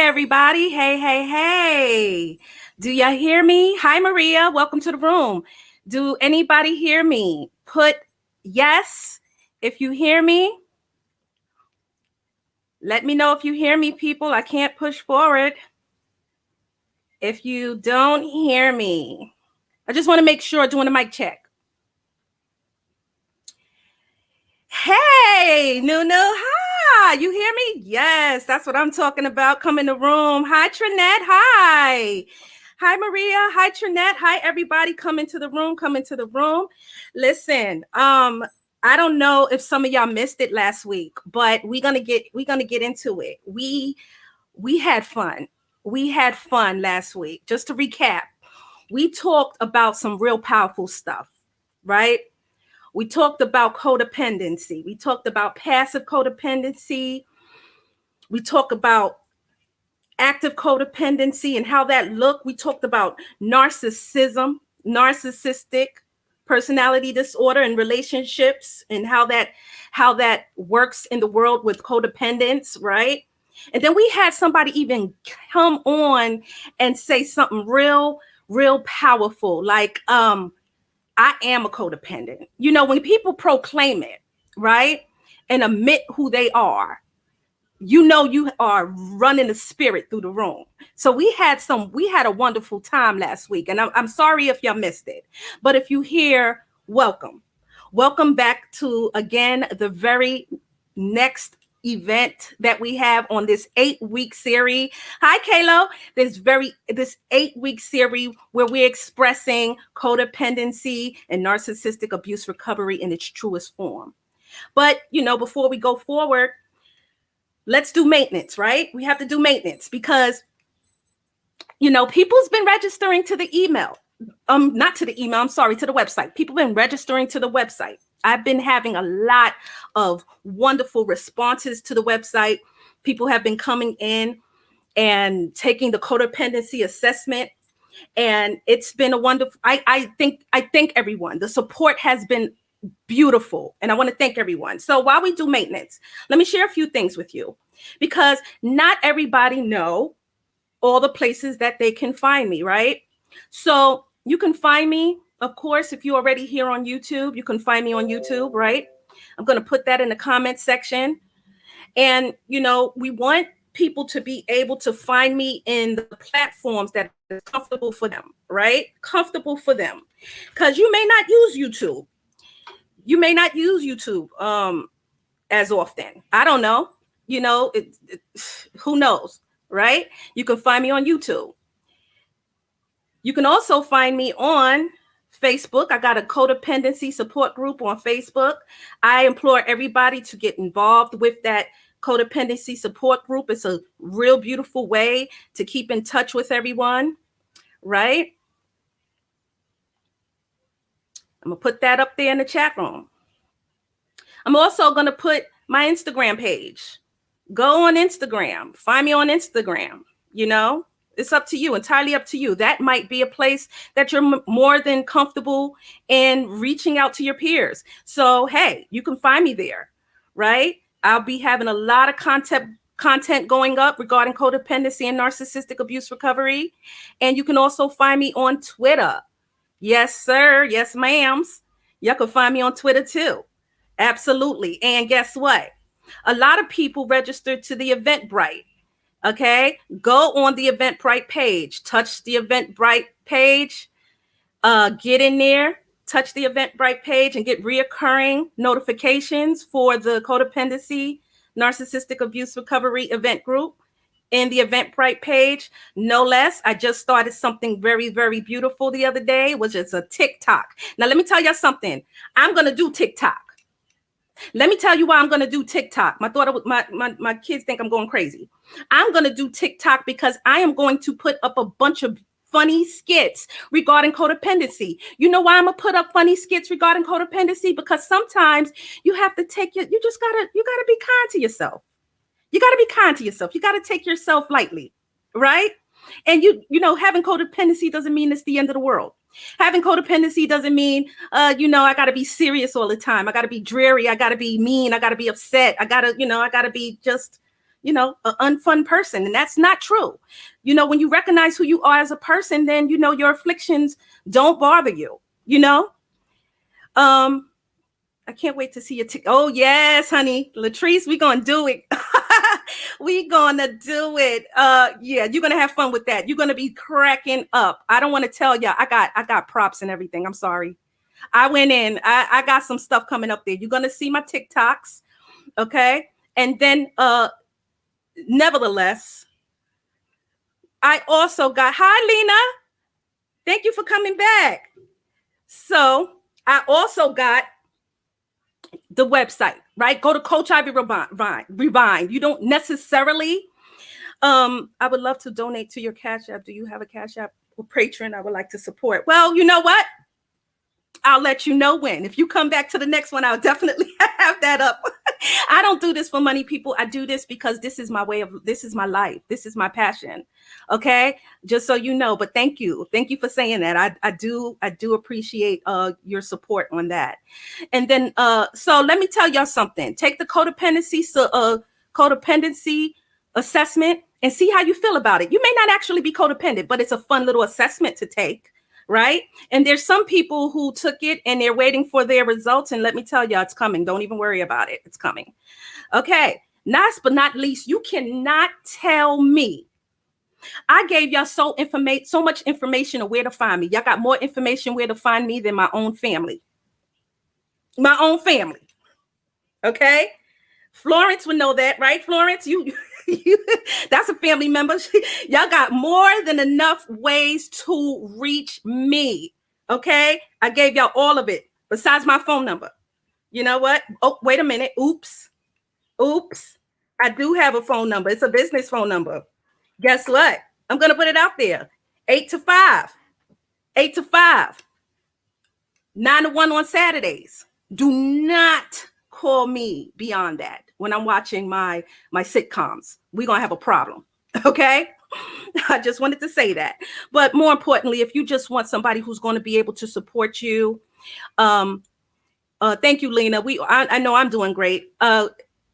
everybody. Hey. Do y'all hear me? Hi, Maria. Welcome to the room. Do anybody hear me? Put yes if you hear me. Let me know if you hear me, people. I can't push forward if you don't hear me. I just want to make sure doing a mic check. Hey, Nunu. Hi. You hear me? Yes, that's what I'm talking about. Come in the room. Hi, Trinette. Hi. Hi, Maria. Hi, Trinette. Hi, everybody. Come into the room. Listen, I don't know if some of y'all missed it last week, but we're gonna get into it. We had fun. We had fun last week. Just to recap, we talked about some real powerful stuff, right? We talked about codependency. We talked about passive codependency. We talked about active codependency and how that looked. We talked about narcissism, narcissistic personality disorder and relationships, and how that works in the world with codependence, right? And then we had somebody even come on and say something real powerful, like I am a codependent. You know, when people proclaim it, right, and admit who they are, you know you are running the spirit through the room. So we had a wonderful time last week, and I'm sorry if y'all missed it, but if you hear, welcome back to, again, the very next event that we have on this 8-week series. Hi, Kayla. This 8-week series where we're expressing codependency and narcissistic abuse recovery in its truest form. But, you know, before we go forward, let's do maintenance, right? We have to do maintenance because, you know, people's been registering to the email. Not to the email, I'm sorry, to the website. People been registering to the website. I've been having a lot of wonderful responses to the website. People have been coming in and taking the codependency assessment. And it's been a wonderful, I thank everyone. The support has been beautiful. And I want to thank everyone. So while we do maintenance, let me share a few things with you, because not everybody know all the places that they can find me, right? So you can find me, of course, if you're already here on YouTube, you can find me on YouTube, right? I'm going to put that in the comment section. And, you know, we want people to be able to find me in the platforms that are comfortable for them, right? Comfortable for them. Because you may not use YouTube. You may not use YouTube as often. I don't know. You know, who knows, right? You can find me on YouTube. You can also find me on Facebook. I got a codependency support group on Facebook. I implore everybody to get involved with that codependency support group. It's a real beautiful way to keep in touch with everyone, right? I'm going to put that up there in the chat room. I'm also going to put my Instagram page. Go on Instagram. Find me on Instagram. You know, it's up to you, entirely up to you. That might be a place that you're more than comfortable in reaching out to your peers. So, hey, you can find me there, right? I'll be having a lot of content going up regarding codependency and narcissistic abuse recovery. And you can also find me on Twitter. Yes, sir. Yes, ma'ams. You can find me on Twitter too. Absolutely. And guess what? A lot of people registered to the Eventbrite. Okay, go on the Eventbrite page, touch the Eventbrite page, get in there, touch the Eventbrite page and get reoccurring notifications for the codependency, narcissistic abuse recovery event group in the Eventbrite page. No less, I just started something very, very beautiful the other day, which is a TikTok. Now, let me tell you something. I'm going to do TikTok. Let me tell you why I'm going to do TikTok. My kids think I'm going crazy. I'm going to do TikTok because I am going to put up a bunch of funny skits regarding codependency. You know why I'm going to put up funny skits regarding codependency? Because sometimes you have to you gotta be kind to yourself. You got to be kind to yourself. You got to take yourself lightly, right? And you know, having codependency doesn't mean it's the end of the world. Having codependency doesn't mean, you know, I got to be serious all the time. I got to be dreary. I got to be mean. I got to be upset. I got to be just, an unfun person. And that's not true. When you recognize who you are as a person, then, your afflictions don't bother you, I can't wait to see your oh, yes, honey. Latrice, we're going to do it. We're going to do it. Yeah, you're going to have fun with that. You're going to be cracking up. I don't want to tell you. I got props and everything. I'm sorry. I went in. I got some stuff coming up there. You're going to see my TikToks. Okay. And then, nevertheless, I also got, hi, Lena. Thank you for coming back. So I also got the website, right? Go to Coach Ivy Rewind. You don't necessarily, I would love to donate to your Cash App. Do you have a Cash App or Patreon I would like to support? Well, you know what? I'll let you know when. If you come back to the next one, I'll definitely have that up. I don't do this for money, people. I do this because this is my this is my life. This is my passion. Okay. Just so you know, but thank you. Thank you for saying that. I do appreciate your support on that. And then, so let me tell y'all something. Take the codependency assessment and see how you feel about it. You may not actually be codependent, but it's a fun little assessment to take. Right. And there's some people who took it and they're waiting for their results. And let me tell you, it's coming. Don't even worry about it. It's coming. Okay. Last but not least, you cannot tell me. I gave y'all so much information of where to find me. Y'all got more information where to find me than my own family. My own family. Okay. Florence would know that, right? Florence, you that's a family member. Y'all got more than enough ways to reach me. Okay. I gave y'all all of it besides my phone number. You know what? Oh, wait a minute. Oops. I do have a phone number. It's a business phone number. Guess what? I'm going to put it out there. 8 to 5. 8 to 5. 9 to 1 on Saturdays. Do not call me beyond that. When I'm watching my sitcoms, we're going to have a problem. Okay. I just wanted to say that. But more importantly, if you just want somebody who's going to be able to support you, thank you, Lena. I know I'm doing great.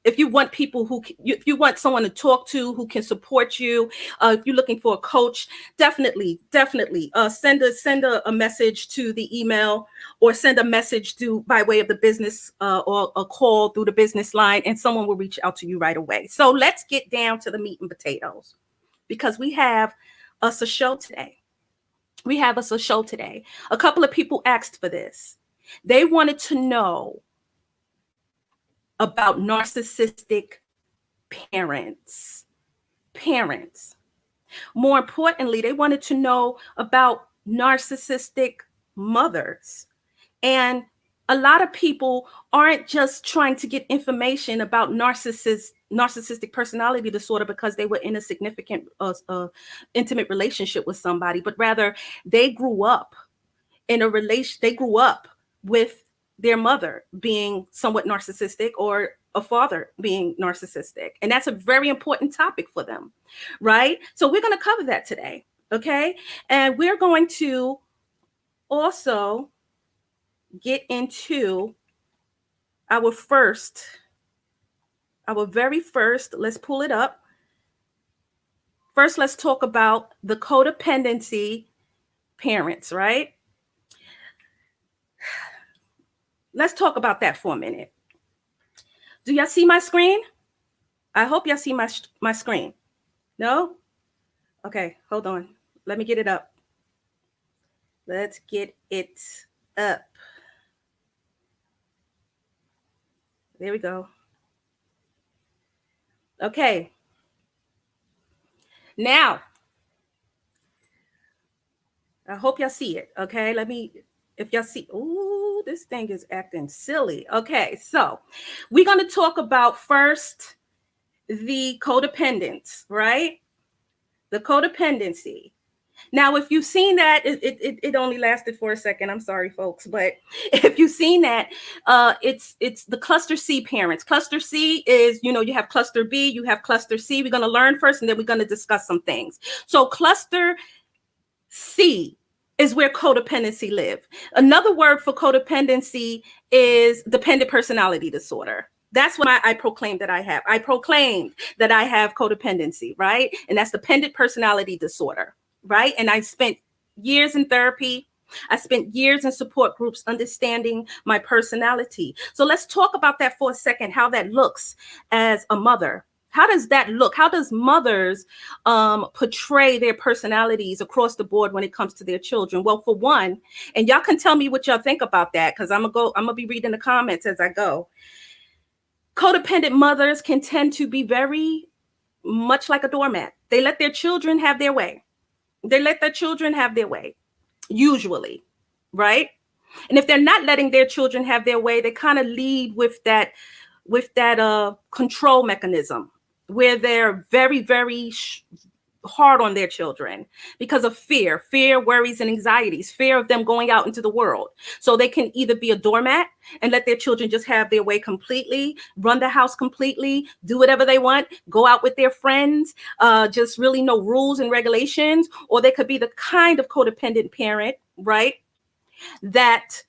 If you want people if you want someone to talk to who can support you, if you're looking for a coach, definitely send a message to the email or send a message by way of the business or a call through the business line, and someone will reach out to you right away. So let's get down to the meat and potatoes, because we have us a show today. A couple of people asked for this. They wanted to know about narcissistic parents. More importantly, they wanted to know about narcissistic mothers. And a lot of people aren't just trying to get information about narcissistic personality disorder because they were in a significant, intimate relationship with somebody, but rather they grew up with their mother being somewhat narcissistic or a father being narcissistic. And that's a very important topic for them, right? So we're going to cover that today, okay? And we're going to also get into our very first, let's pull it up. First, let's talk about the codependency parents, right? Let's talk about that for a minute. Do y'all see my screen? I hope y'all see my screen. No? Okay, hold on. Let me get it up. Let's get it up. There we go. Okay. Now, I hope y'all see it. Okay, if y'all see, ooh, this thing is acting silly. Okay, so we're going to talk about first the codependence, right? The codependency. Now, if you've seen that, it only lasted for a second. I'm sorry, folks. But if you've seen that, it's the cluster C parents. Cluster C is, you have cluster B, you have cluster C. We're going to learn first, and then we're going to discuss some things. So cluster C is where codependency live. Another word for codependency is dependent personality disorder. That's what I proclaimed that I have. I proclaimed that I have codependency, right? And that's dependent personality disorder, right? And I spent years in therapy. I spent years in support groups understanding my personality. So let's talk about that for a second, how that looks as a mother. How does that look? How does mothers portray their personalities across the board when it comes to their children? Well, for one, and y'all can tell me what y'all think about that, because I'm gonna be reading the comments as I go. Codependent mothers can tend to be very much like a doormat. They let their children have their way. They let their children have their way, usually, right? And if they're not letting their children have their way, they kind of lead with that control mechanism, where they're very, very hard on their children because of fear, worries, and anxieties, fear of them going out into the world. So they can either be a doormat and let their children just have their way completely, run the house completely, do whatever they want, go out with their friends, just really no rules and regulations. Or they could be the kind of codependent parent, right, that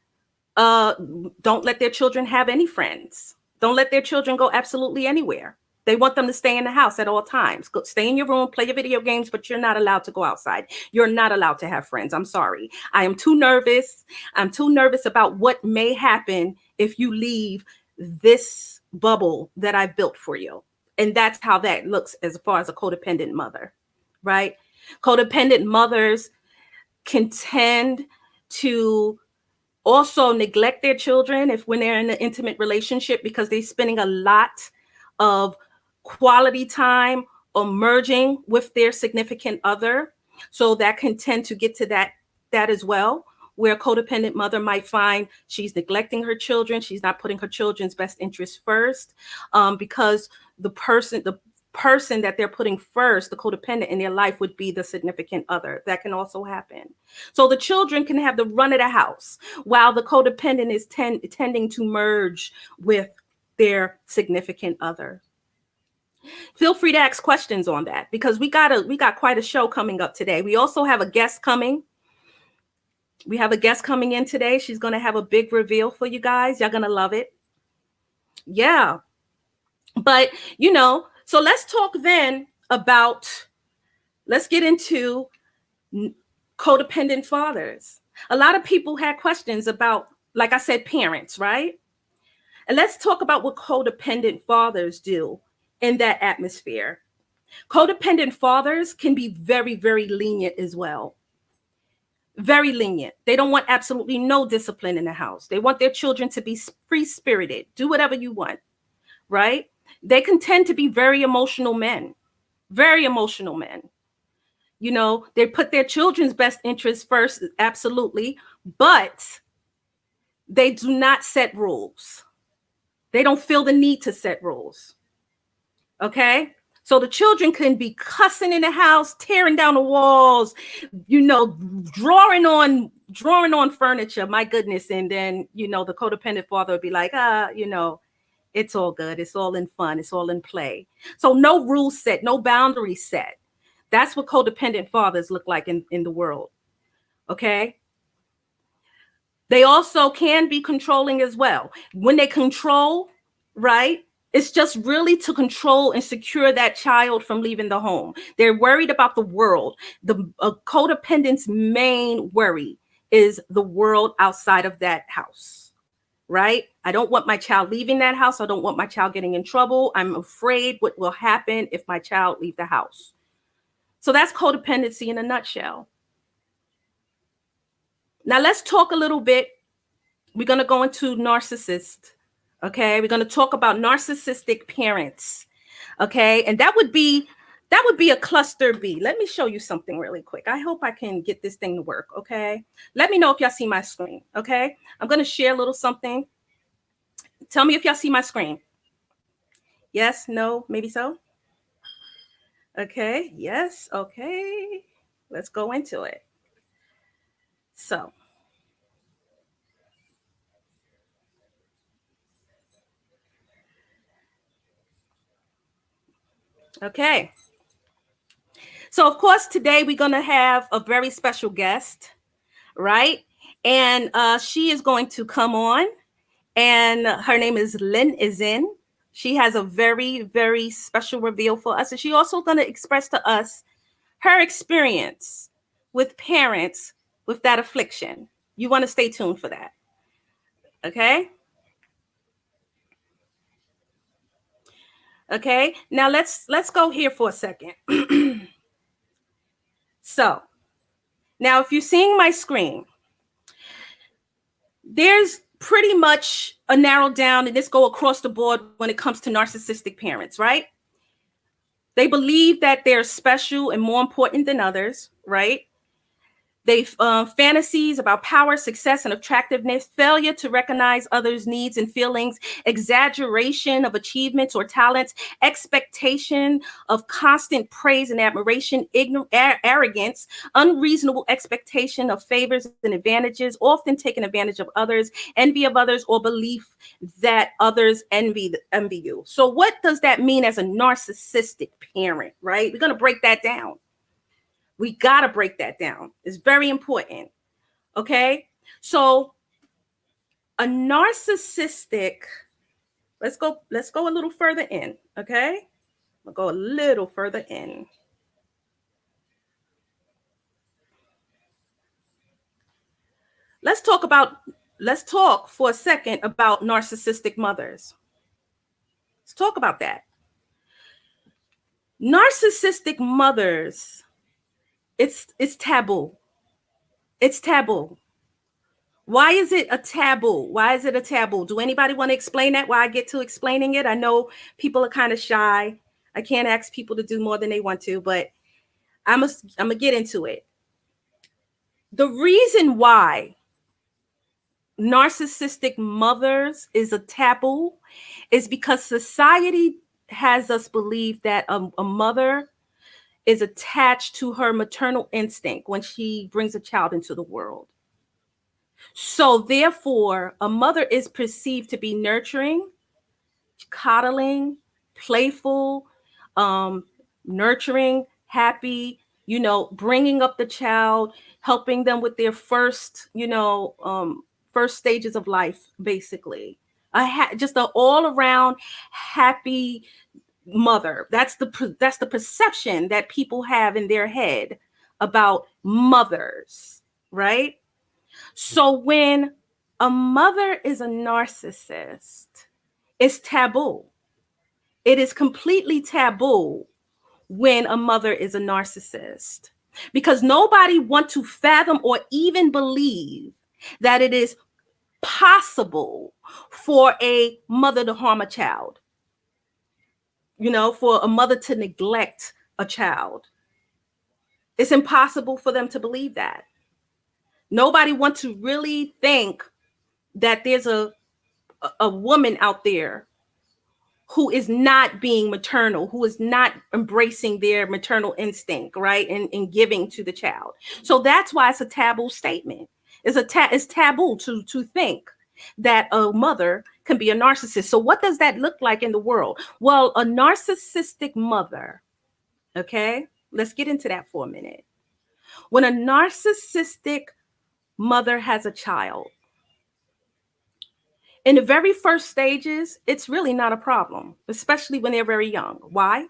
don't let their children have any friends, don't let their children go absolutely anywhere. They want them to stay in the house at all times. Go, stay in your room, play your video games, but you're not allowed to go outside. You're not allowed to have friends. I'm sorry. I am too nervous. I'm too nervous about what may happen if you leave this bubble that I've built for you. And that's how that looks as far as a codependent mother, right? Codependent mothers can tend to also neglect their children when they're in an intimate relationship, because they're spending a lot of quality time or merging with their significant other. So that can tend to get to that as well, where a codependent mother might find she's neglecting her children. She's not putting her children's best interest first, because the person that they're putting first, the codependent in their life, would be the significant other. That can also happen. So the children can have the run of the house while the codependent is tending to merge with their significant other. Feel free to ask questions on that, because we got quite a show coming up today. We also have a guest coming. We have a guest coming in today. She's going to have a big reveal for you guys. You're going to love it. Yeah. But, so let's talk then about, let's get into codependent fathers. A lot of people had questions about, like I said, parents, right? And let's talk about what codependent fathers do in that atmosphere. Codependent fathers can be very, very lenient as well. Very lenient. They don't want absolutely no discipline in the house. They want their children to be free-spirited. Do whatever you want, right? They can tend to be very emotional men. Very emotional men. They put their children's best interests first, absolutely, but they do not set rules. They don't feel the need to set rules. Okay? So the children can be cussing in the house, tearing down the walls, drawing on furniture, my goodness. And then, the codependent father would be like, it's all good. It's all in fun. It's all in play. So no rules set, no boundaries set. That's what codependent fathers look like in the world. Okay? They also can be controlling as well. When they control, right? It's just really to control and secure that child from leaving the home. They're worried about the world. The codependent's main worry is the world outside of that house, right? I don't want my child leaving that house. I don't want my child getting in trouble. I'm afraid what will happen if my child leaves the house. So that's codependency in a nutshell. Now let's talk a little bit. We're going to go into narcissist. Okay, we're going to talk about narcissistic parents. Okay, and that would be a cluster B. Let me show you something really quick. I hope I can get this thing to work. Okay, let me know if y'all see my screen. Okay, I'm going to share a little something. Tell me if y'all see my screen. Yes, no, maybe so. Okay, yes, okay. Let's go into it. So. Okay. So, of course, today we're going to have a very special guest, right? And she is going to come on, and her name is Lynn Izin. She has a very, very special reveal for us. And she also going to express to us her experience with parents with that affliction. You want to stay tuned for that. Okay? Okay? Now let's go here for a second. So, now if you're seeing my screen, there's pretty much a narrow down, and this go across the board when it comes to narcissistic parents, right? They believe that they're special and more important than others, right? They fantasies about power, success, and attractiveness, failure to recognize others' needs and feelings, exaggeration of achievements or talents, expectation of constant praise and admiration, arrogance, unreasonable expectation of favors and advantages, often taking advantage of others, envy of others, or belief that others envy you. So what does that mean as a narcissistic parent, right? We're going to break that down. We got to break that down. It's very important. Okay. So a narcissistic, let's go a little further in. Okay. We'll go a little further in. Let's talk for a second about narcissistic mothers. Let's talk about that. Narcissistic mothers, it's taboo. It's taboo. Why is it a taboo? Why is it a taboo? Do anybody want to explain that? Why I get to explaining it? I know people are kind of shy. I can't ask people to do more than they want to, but I'm gonna get into it. The reason why narcissistic mothers is a taboo is because society has us believe that a mother is attached to her maternal instinct when she brings a child into the world. So therefore, a mother is perceived to be nurturing, coddling, playful, nurturing, happy, bringing up the child, helping them with their first, first stages of life, basically. Just an all around happy mother. That's the perception that people have in their head about mothers, right? So when a mother is a narcissist, it's taboo. It is completely taboo when a mother is a narcissist, because nobody wants to fathom or even believe that it is possible for a mother to harm a child, for a mother to neglect a child. It's impossible for them to believe that. Nobody wants to really think that there's a woman out there who is not being maternal, who is not embracing their maternal instinct, right? And giving to the child. So that's why it's a taboo statement. It's taboo to think that a mother can be a narcissist. So what does that look like in the world? Well, a narcissistic mother, okay? Let's get into that for a minute. When a narcissistic mother has a child, in the very first stages, it's really not a problem, especially when they're very young. Why?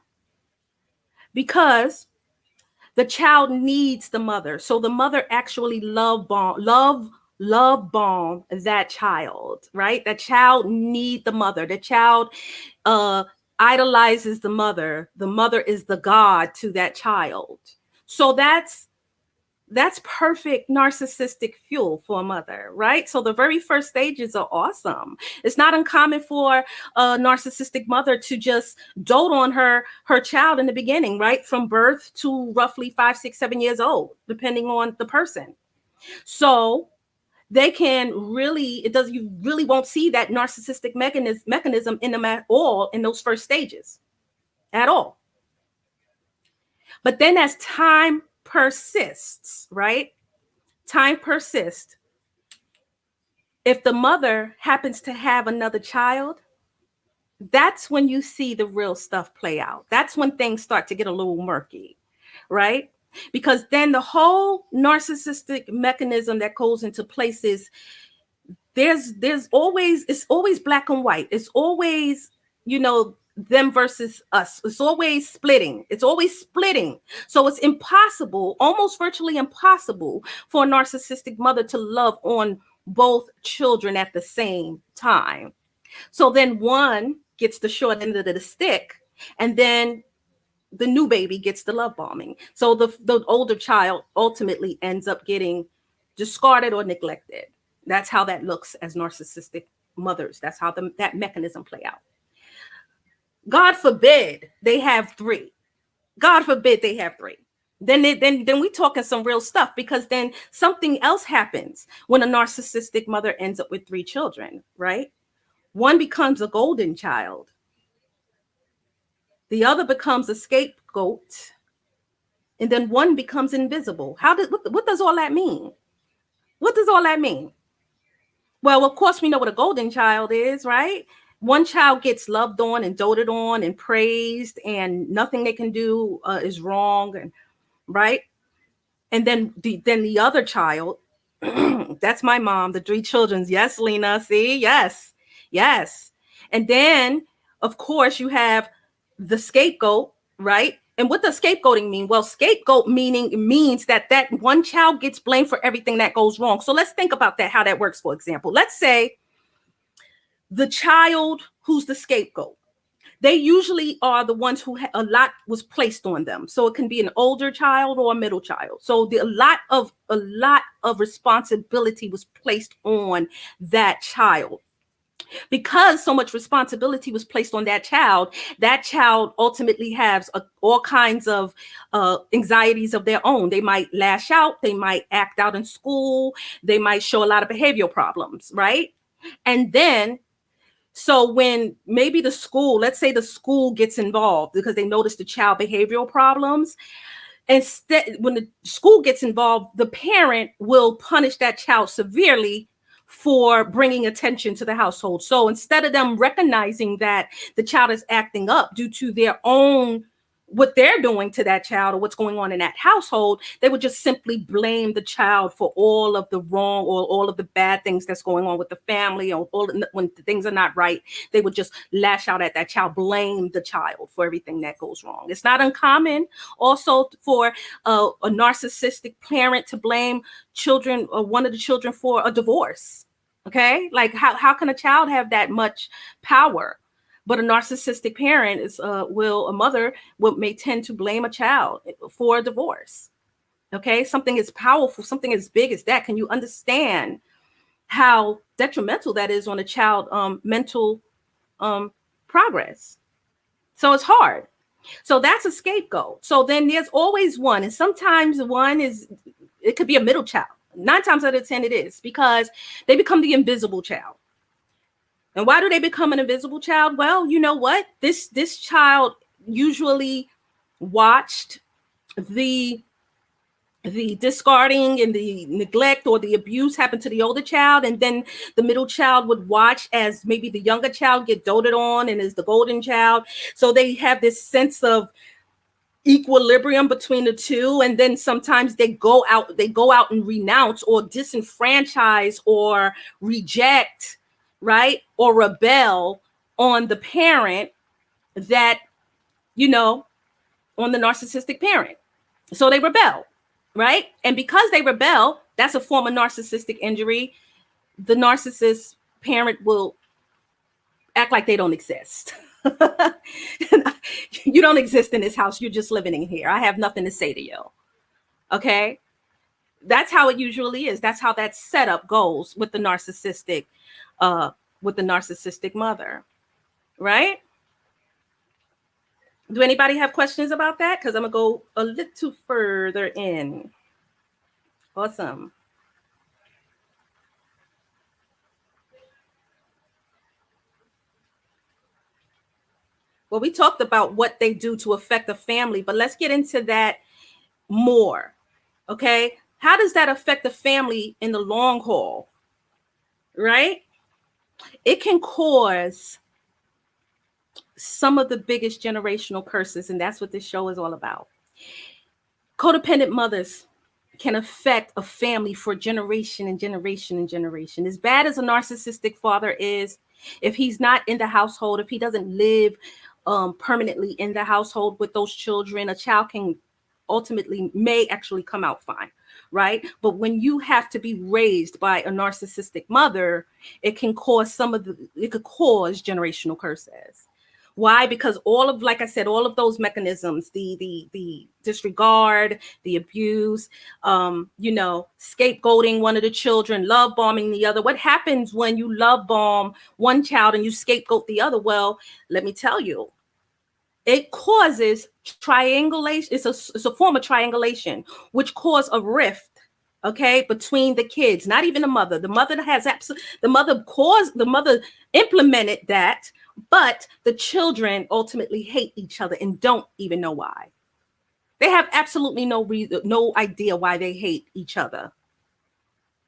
Because the child needs the mother. So the mother actually love bomb that child, right? That child need the mother. The child idolizes the mother. The mother is the god to that child. So that's perfect narcissistic fuel for a mother, right? So the very first stages are awesome. It's not uncommon for a narcissistic mother to just dote on her child in the beginning, right? From birth to roughly 5, 6, 7 years old, depending on the person. So they can really, you really won't see that narcissistic mechanism in them at all in those first stages, at all. But then as time persists, right? Time persists. If the mother happens to have another child, that's when you see the real stuff play out. That's when things start to get a little murky, right? Because then the whole narcissistic mechanism that goes into place is it's always black and white. It's always them versus us. It's always splitting. It's always splitting. So it's impossible, almost virtually impossible, for a narcissistic mother to love on both children at the same time. So then one gets the short end of the stick, and then the new baby gets the love bombing. So the older child ultimately ends up getting discarded or neglected. That's how that looks as narcissistic mothers. That's how that mechanism play out. God forbid they have three. God forbid they have three. Then we talking some real stuff, because then something else happens when a narcissistic mother ends up with three children, right? One becomes a golden child. The other becomes a scapegoat. And then one becomes invisible. What does all that mean? What does all that mean? Well, of course, we know what a golden child is, right? One child gets loved on and doted on and praised, and nothing they can do is wrong, and right. And then the other child, that's my mom, the three children's. Yes, Lena. See, yes, yes. And then, of course, you have the scapegoat, right? And what does scapegoating mean? Well, scapegoat means that one child gets blamed for everything that goes wrong. So let's think about that, how that works. For example, let's say the child who's the scapegoat, they usually are the ones who a lot was placed on them. So it can be an older child or a middle child. So a lot of responsibility was placed on that child. Because so much responsibility was placed on that child ultimately has all kinds of anxieties of their own. They might lash out, they might act out in school, they might show a lot of behavioral problems, right? And then, so when maybe let's say the school gets involved because they notice the child behavioral problems, instead, when the school gets involved, the parent will punish that child severely for bringing attention to the household. So instead of them recognizing that the child is acting up due to their own, what they're doing to that child or what's going on in that household, they would just simply blame the child for all of the wrong or all of the bad things that's going on with the family, or when things are not right, they would just lash out at that child, blame the child for everything that goes wrong. It's not uncommon also for a narcissistic parent to blame children or one of the children for a divorce. Okay, like how can a child have that much power? But a narcissistic parent may tend to blame a child for a divorce. Okay, something as powerful, something as big as that. Can you understand how detrimental that is on a child mental progress? So it's hard. So that's a scapegoat. So then there's always one, and sometimes it could be a middle child. 9 times out of 10 it is, because they become the invisible child. And why do they become an invisible child? Well, you know what? This child usually watched the discarding and the neglect or the abuse happen to the older child, and then the middle child would watch as maybe the younger child get doted on and is the golden child. So they have this sense of equilibrium between the two, and then sometimes they go out and renounce or disenfranchise or reject, right, or rebel on the parent that, on the narcissistic parent. So they rebel, right? And because they rebel, that's a form of narcissistic injury. The narcissist parent will act like they don't exist. You don't exist in this house. You're just living in here. I have nothing to say to you. Okay. That's how it usually is. That's how that setup goes with the narcissistic mother. Right? Do anybody have questions about that? Because I'm going to go a little further in. Awesome. Well, we talked about what they do to affect a family, but let's get into that more. Okay. How does that affect the family in the long haul? Right? It can cause some of the biggest generational curses, and that's what this show is all about. Codependent mothers can affect a family for generation and generation and generation. As bad as a narcissistic father is, If he's not in the household, if he doesn't live permanently in the household with those children, a child can ultimately may actually come out fine, right? But when you have to be raised by a narcissistic mother, it can cause it could cause generational curses. Why? Because all of, like I said, all of those mechanisms, the disregard, the abuse, scapegoating one of the children, love bombing the other. What happens when you love bomb one child and you scapegoat the other? Well, let me tell you, it causes triangulation. It's a form of triangulation, which cause a rift, okay, between the kids. Not even the mother. The mother implemented that, but the children ultimately hate each other and don't even know why. They have absolutely no reason, no idea why they hate each other.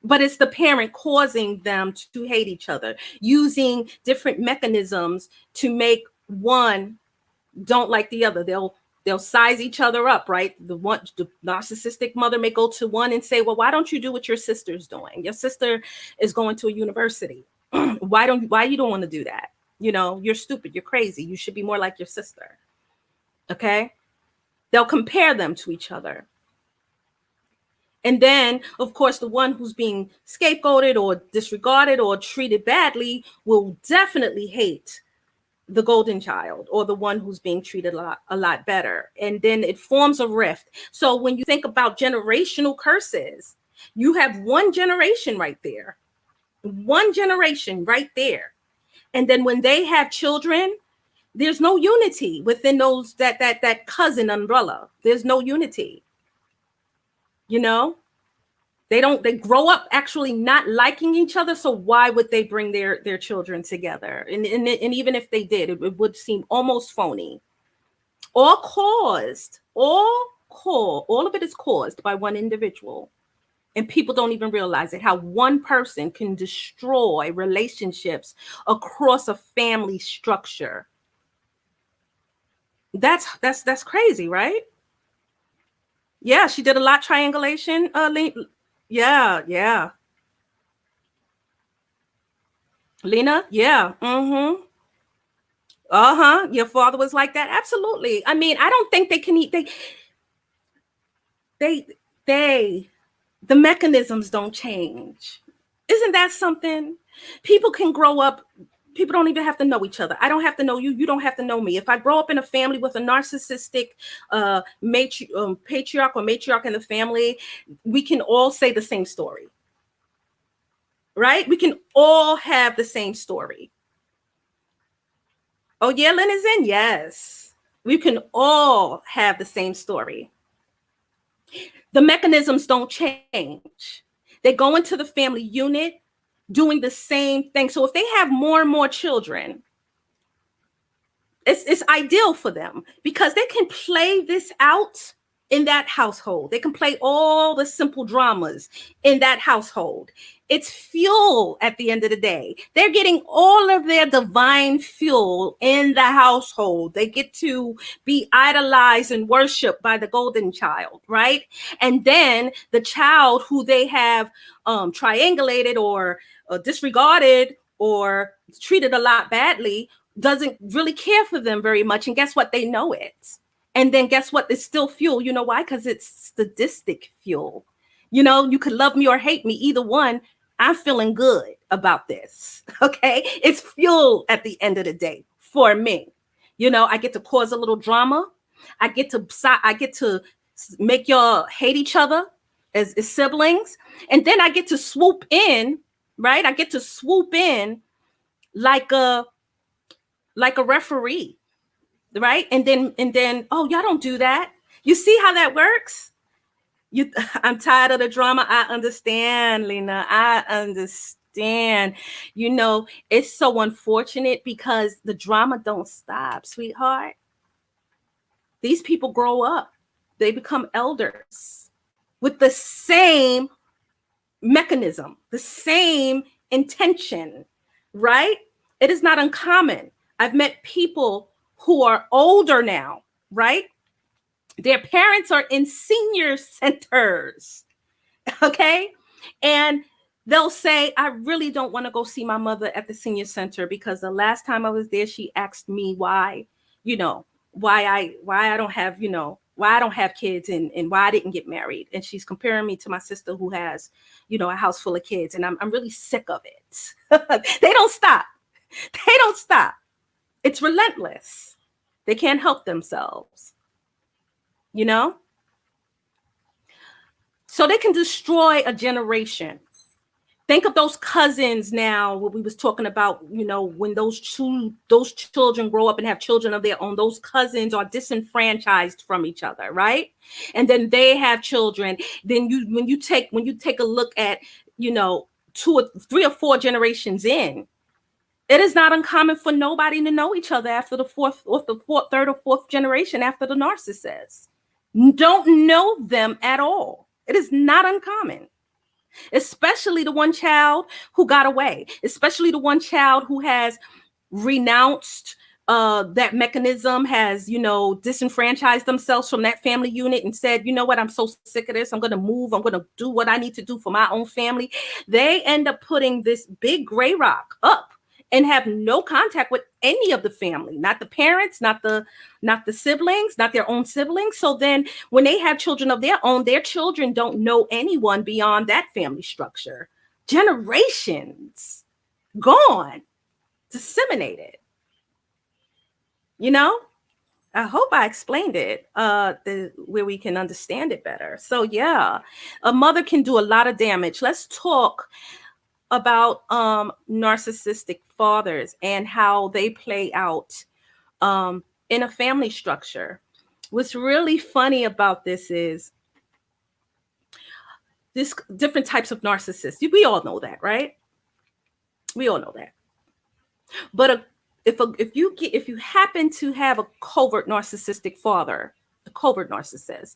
But it's the parent causing them to hate each other, using different mechanisms to make one don't like the other. They'll size each other up, right? The narcissistic mother may go to one and say, well, why don't you do what your sister's doing? Your sister is going to a university. Why you don't want to do that? You're stupid. You're crazy. You should be more like your sister. Okay. They'll compare them to each other. And then, of course, the one who's being scapegoated or disregarded or treated badly will definitely hate the golden child or the one who's being treated a lot better. And then it forms a rift. So when you think about generational curses, you have one generation right there. One generation right there. And then when they have children, there's no unity within those that cousin umbrella. There's no unity. They grow up actually not liking each other. So why would they bring their children together? And even if they did, it would seem almost phony. All of it is caused by one individual. And people don't even realize it, how one person can destroy relationships across a family structure. That's crazy, right? Yeah, she did a lot triangulation. Yeah. Lena, yeah. Mm-hmm. Uh-huh. Your father was like that? Absolutely. I mean, I don't think they can eat. The mechanisms don't change. Isn't that something? People can grow up. People don't even have to know each other. I don't have to know you. You don't have to know me. If I grow up in a family with a narcissistic patriarch or matriarch in the family, we can all say the same story. Right? We can all have the same story. Oh, yeah, Lynn is in? Yes. We can all have the same story. The mechanisms don't change. They go into the family unit doing the same thing. So if they have more and more children, it's ideal for them because they can play this out in that household. They can play all the simple dramas in that household. It's fuel at the end of the day. They're getting all of their divine fuel in the household. They get to be idolized and worshiped by the golden child, right? And then the child who they have triangulated or disregarded or treated a lot badly doesn't really care for them very much. And guess what? They know it. And then guess what? It's still fuel. You know why? Because it's sadistic fuel. You could love me or hate me, either one. I'm feeling good about this. Okay. It's fuel at the end of the day for me. I get to cause a little drama. I get to make y'all hate each other as siblings. And then I get to swoop in, right? I get to swoop in like a referee, right? And then, oh, y'all don't do that. You see how that works? I'm tired of the drama. I understand, Lena. I understand. It's so unfortunate because the drama don't stop, sweetheart. These people grow up. They become elders with the same mechanism, the same intention, right? It is not uncommon. I've met people who are older now, right? Their parents are in senior centers, okay? And They'll say, I really don't want to go see my mother at the senior center because the last time I was there, she asked me why, you know, why I don't have, why I don't have kids and why I didn't get married. And she's comparing me to my sister who has, a house full of kids. And I'm really sick of it. They don't stop. They don't stop. It's relentless. They can't help themselves, you know? So they can destroy a generation. Think of those cousins now, what we was talking about, when those children grow up and have children of their own, those cousins are disenfranchised from each other, right? And then they have children. Then when you take a look at, 2 or 3 or 4 generations in, it is not uncommon for nobody to know each other after the third or fourth generation after the narcissist. Don't know them at all. It is not uncommon. Especially the one child who got away, especially the one child who has renounced that mechanism, has, disenfranchised themselves from that family unit and said, you know what, I'm so sick of this. I'm going to move. I'm going to do what I need to do for my own family. They end up putting this big gray rock up and have no contact with any of the family, not the parents, not the siblings, not their own siblings. So then when they have children of their own, their children don't know anyone beyond that family structure. Generations gone, disseminated. I hope I explained it where we can understand it better. So yeah, a mother can do a lot of damage. Let's talk about narcissistic fathers and how they play out in a family structure. What's really funny about this is this different types of narcissists. We all know that, right? We all know that. But if you happen to have a covert narcissistic father, a covert narcissist,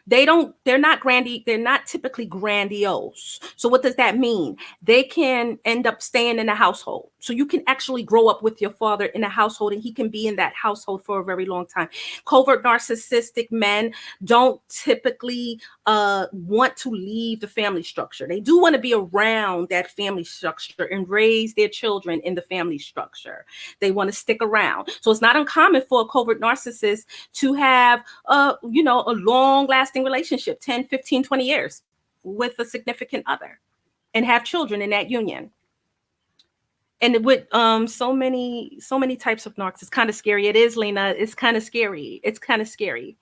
they're not typically grandiose. So what does that mean? They can end up staying in a household. So you can actually grow up with your father in a household and he can be in that household for a very long time. Covert narcissistic men don't typically want to leave the family structure. They do want to be around that family structure and raise their children in the family structure. They want to stick around. So it's not uncommon for a covert narcissist to have a long lasting relationship, 10, 15, 20 years with a significant other and have children in that union. And with so many types of narcs, it's kind of scary. It is, Lena. It's kind of scary. It's kind of scary.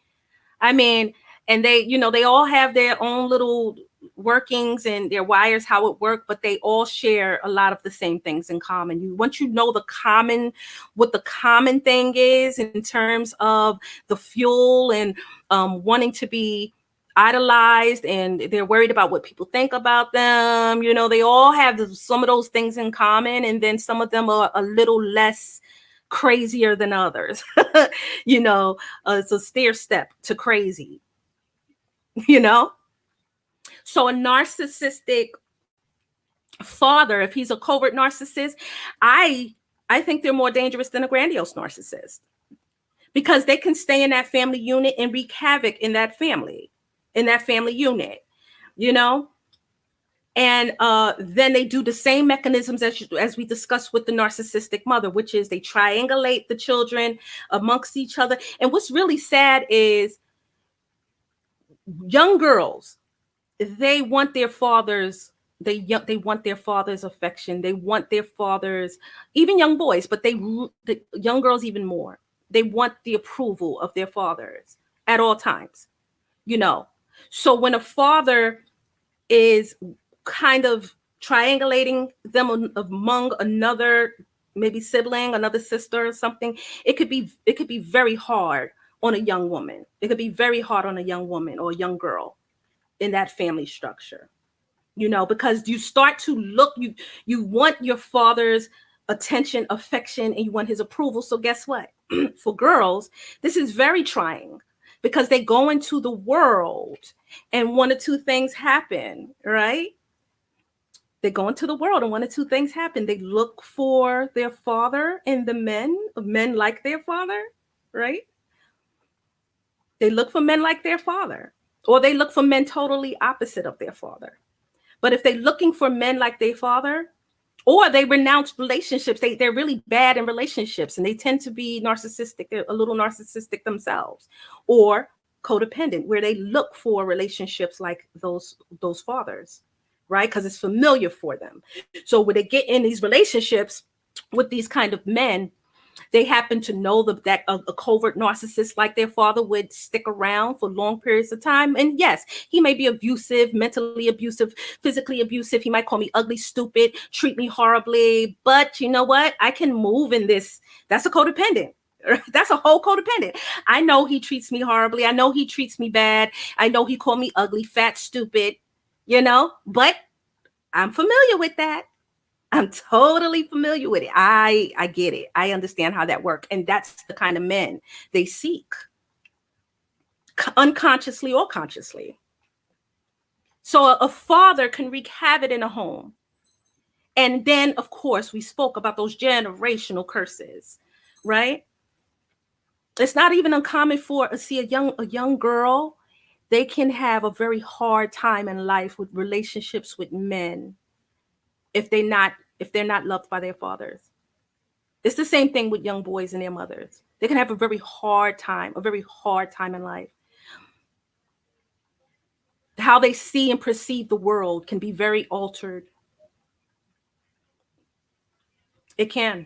I mean, and they all have their own little workings and their wires, how it works, but they all share a lot of the same things in common. Once you know what the common thing is in terms of the fuel and wanting to be idolized, and they're worried about what people think about them. They all have some of those things in common, and then some of them are a little less crazier than others. It's a stair step to crazy. So a narcissistic father, if he's a covert narcissist, I think they're more dangerous than a grandiose narcissist, because they can stay in that family unit and wreak havoc in that family unit, and then they do the same mechanisms as we discussed with the narcissistic mother, which is they triangulate the children amongst each other. And what's really sad is young girls, they want their fathers. They want their father's affection. They want their fathers, even young boys, but the young girls even more. They want the approval of their fathers at all times, So when a father is kind of triangulating them among another, maybe sibling, another sister or something, it could be very hard on a young woman. It could be very hard on a young woman or a young girl in that family structure, because you start to look, you want your father's attention, affection, and you want his approval. So guess what? For girls, this is very trying, because they go into the world and one or two things happen, right? They go into the world and one or two things happen. They look for their father in the men like their father, right? They look for men like their father, or they look for men totally opposite of their father. But if they're looking for men like their father, or they renounce relationships, they're really bad in relationships and they tend to be narcissistic, they're a little narcissistic themselves, or codependent, where they look for relationships like those fathers, right? Because it's familiar for them. So when they get in these relationships with these kind of men, they happen to know that a covert narcissist like their father would stick around for long periods of time. And yes, he may be abusive, mentally abusive, physically abusive. He might call me ugly, stupid, treat me horribly. But you know what? I can move in this. That's a codependent. That's a whole codependent. I know he treats me horribly. I know he treats me bad. I know he called me ugly, fat, stupid, but I'm familiar with that. I'm totally familiar with it. I get it. I understand how that works. And that's the kind of men they seek, unconsciously or consciously. So a father can wreak havoc in a home. And then, of course, we spoke about those generational curses, right? It's not even uncommon see a young girl, they can have a very hard time in life with relationships with men if they're not loved by their fathers. It's the same thing with young boys and their mothers. They can have a very hard time in life. How they see and perceive the world can be very altered. It can.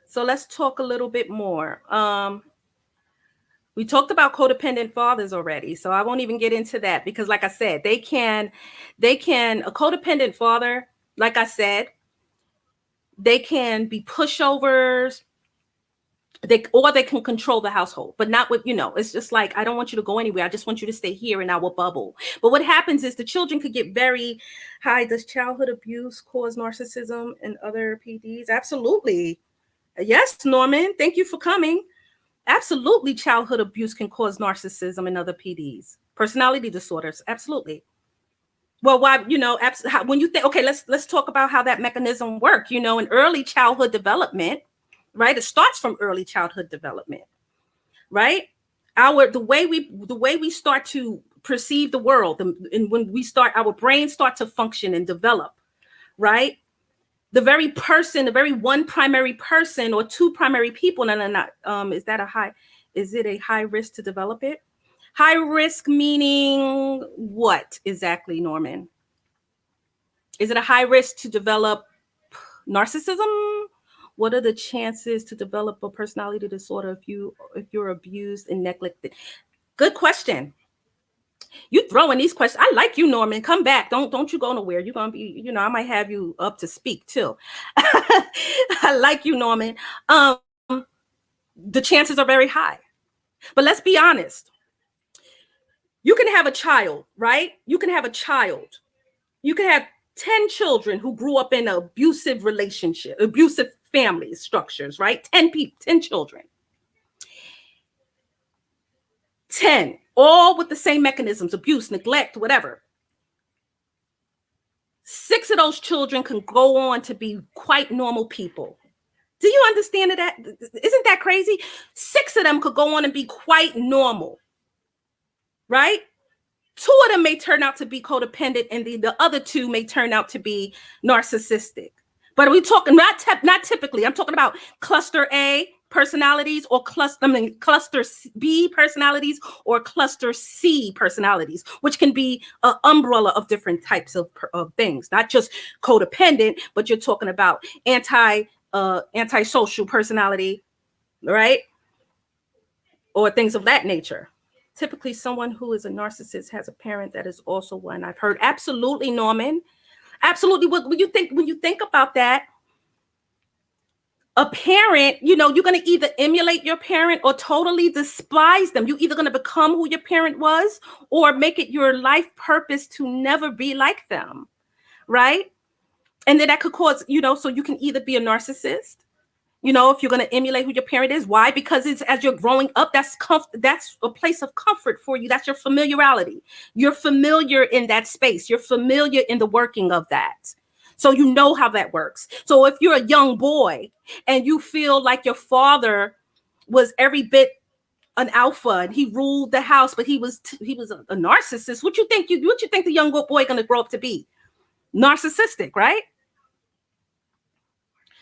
So let's talk a little bit more. We talked about codependent fathers already, so I won't even get into that because, like I said, a codependent father, like I said, they can be pushovers. They can control the household, but not with, it's just like, I don't want you to go anywhere. I just want you to stay here in our bubble. But what happens is the children could get very high. Does childhood abuse cause narcissism and other PDs? Absolutely. Yes, Norman, thank you for coming. Absolutely, childhood abuse can cause narcissism and other PDs, personality disorders. Absolutely. Well, why? When you think, okay, let's talk about how that mechanism works. In early childhood development, right? It starts from early childhood development, right? The way we start to perceive the world, and when our brains start to function and develop, right? The very one primary person or two primary people, is it a high risk to develop it? High risk meaning what exactly, Norman? Is it a high risk to develop narcissism? What are the chances to develop a personality disorder if you're abused and neglected? Good question. You throwing these questions. I like you, Norman. Come back. Don't you go nowhere. You're gonna be, I might have you up to speak too. I like you, Norman. The chances are very high. But let's be honest. You can have a child, right? You can have 10 children who grew up in abusive family structures, right? 10 children. 10, all with the same mechanisms, abuse, neglect, whatever. 6 of those children can go on to be quite normal people. Do you understand that? Isn't that crazy? 6 of them could go on and be quite normal, right? 2 of them may turn out to be codependent, and the other 2 may turn out to be narcissistic. But are we talking not typically? I'm talking about cluster A personalities or cluster B personalities or cluster C personalities, which can be an umbrella of different types of things, not just codependent, but you're talking about antisocial personality, right? Or things of that nature. Typically, someone who is a narcissist has a parent that is also one. I've heard. Absolutely, Norman. Absolutely. When you think about that, a parent, you're going to either emulate your parent or totally despise them. You're either going to become who your parent was or make it your life purpose to never be like them, right? And then that could cause, so you can either be a narcissist, if you're going to emulate who your parent is. Why? Because it's as you're growing up, that's a place of comfort for you. That's your familiarity. You're familiar in that space. You're familiar in the working of that. So you know how that works. So if you're a young boy and you feel like your father was every bit an alpha and he ruled the house, but he was a narcissist. What you think the young boy going to grow up to be? Narcissistic, right?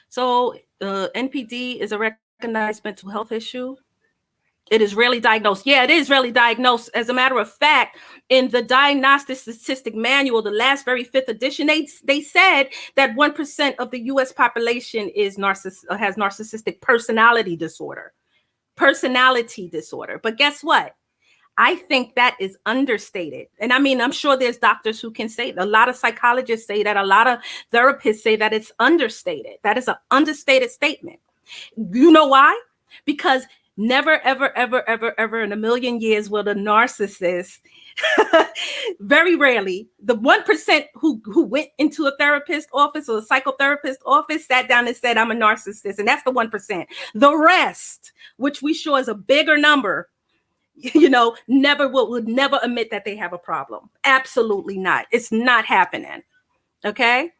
So NPD is a recognized mental health issue. It is rarely diagnosed. Yeah, it is rarely diagnosed. As a matter of fact, in the Diagnostic Statistic Manual, the last very 5th edition, they said that 1% of the U.S. population is has narcissistic personality disorder. But guess what? I think that is understated. And I mean, I'm sure there's doctors who can say, a lot of psychologists say that, a lot of therapists say that it's understated. That is an understated statement. You know why? Because never, ever, ever, ever, ever in a million years will the narcissist, very rarely, the 1% who went into a therapist office or a psychotherapist office sat down and said, I'm a narcissist. And that's the 1%. The rest, which we sure is a bigger number, would never admit that they have a problem. Absolutely not. It's not happening. Okay.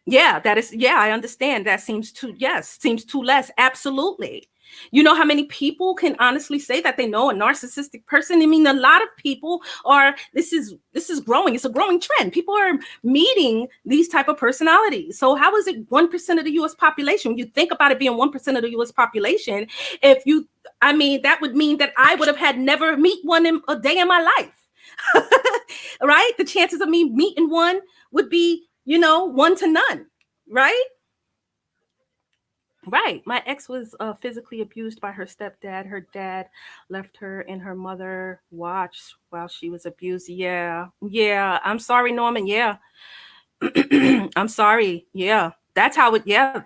Yeah, I understand. That seems too less. Absolutely. You know how many people can honestly say that they know a narcissistic person? I mean, a lot of people this is growing. It's a growing trend. People are meeting these type of personalities. So how is it 1% of the U.S. population? When you think about it being 1% of the U.S. population, that would mean that I would have had never meet one in a day in my life, right? The chances of me meeting one would be, 1 to none, right? Right. My ex was physically abused by her stepdad. Her dad left her and her mother watched while she was abused. Yeah. Yeah. I'm sorry, Norman. Yeah. I'm sorry. Yeah. That's how it, yeah.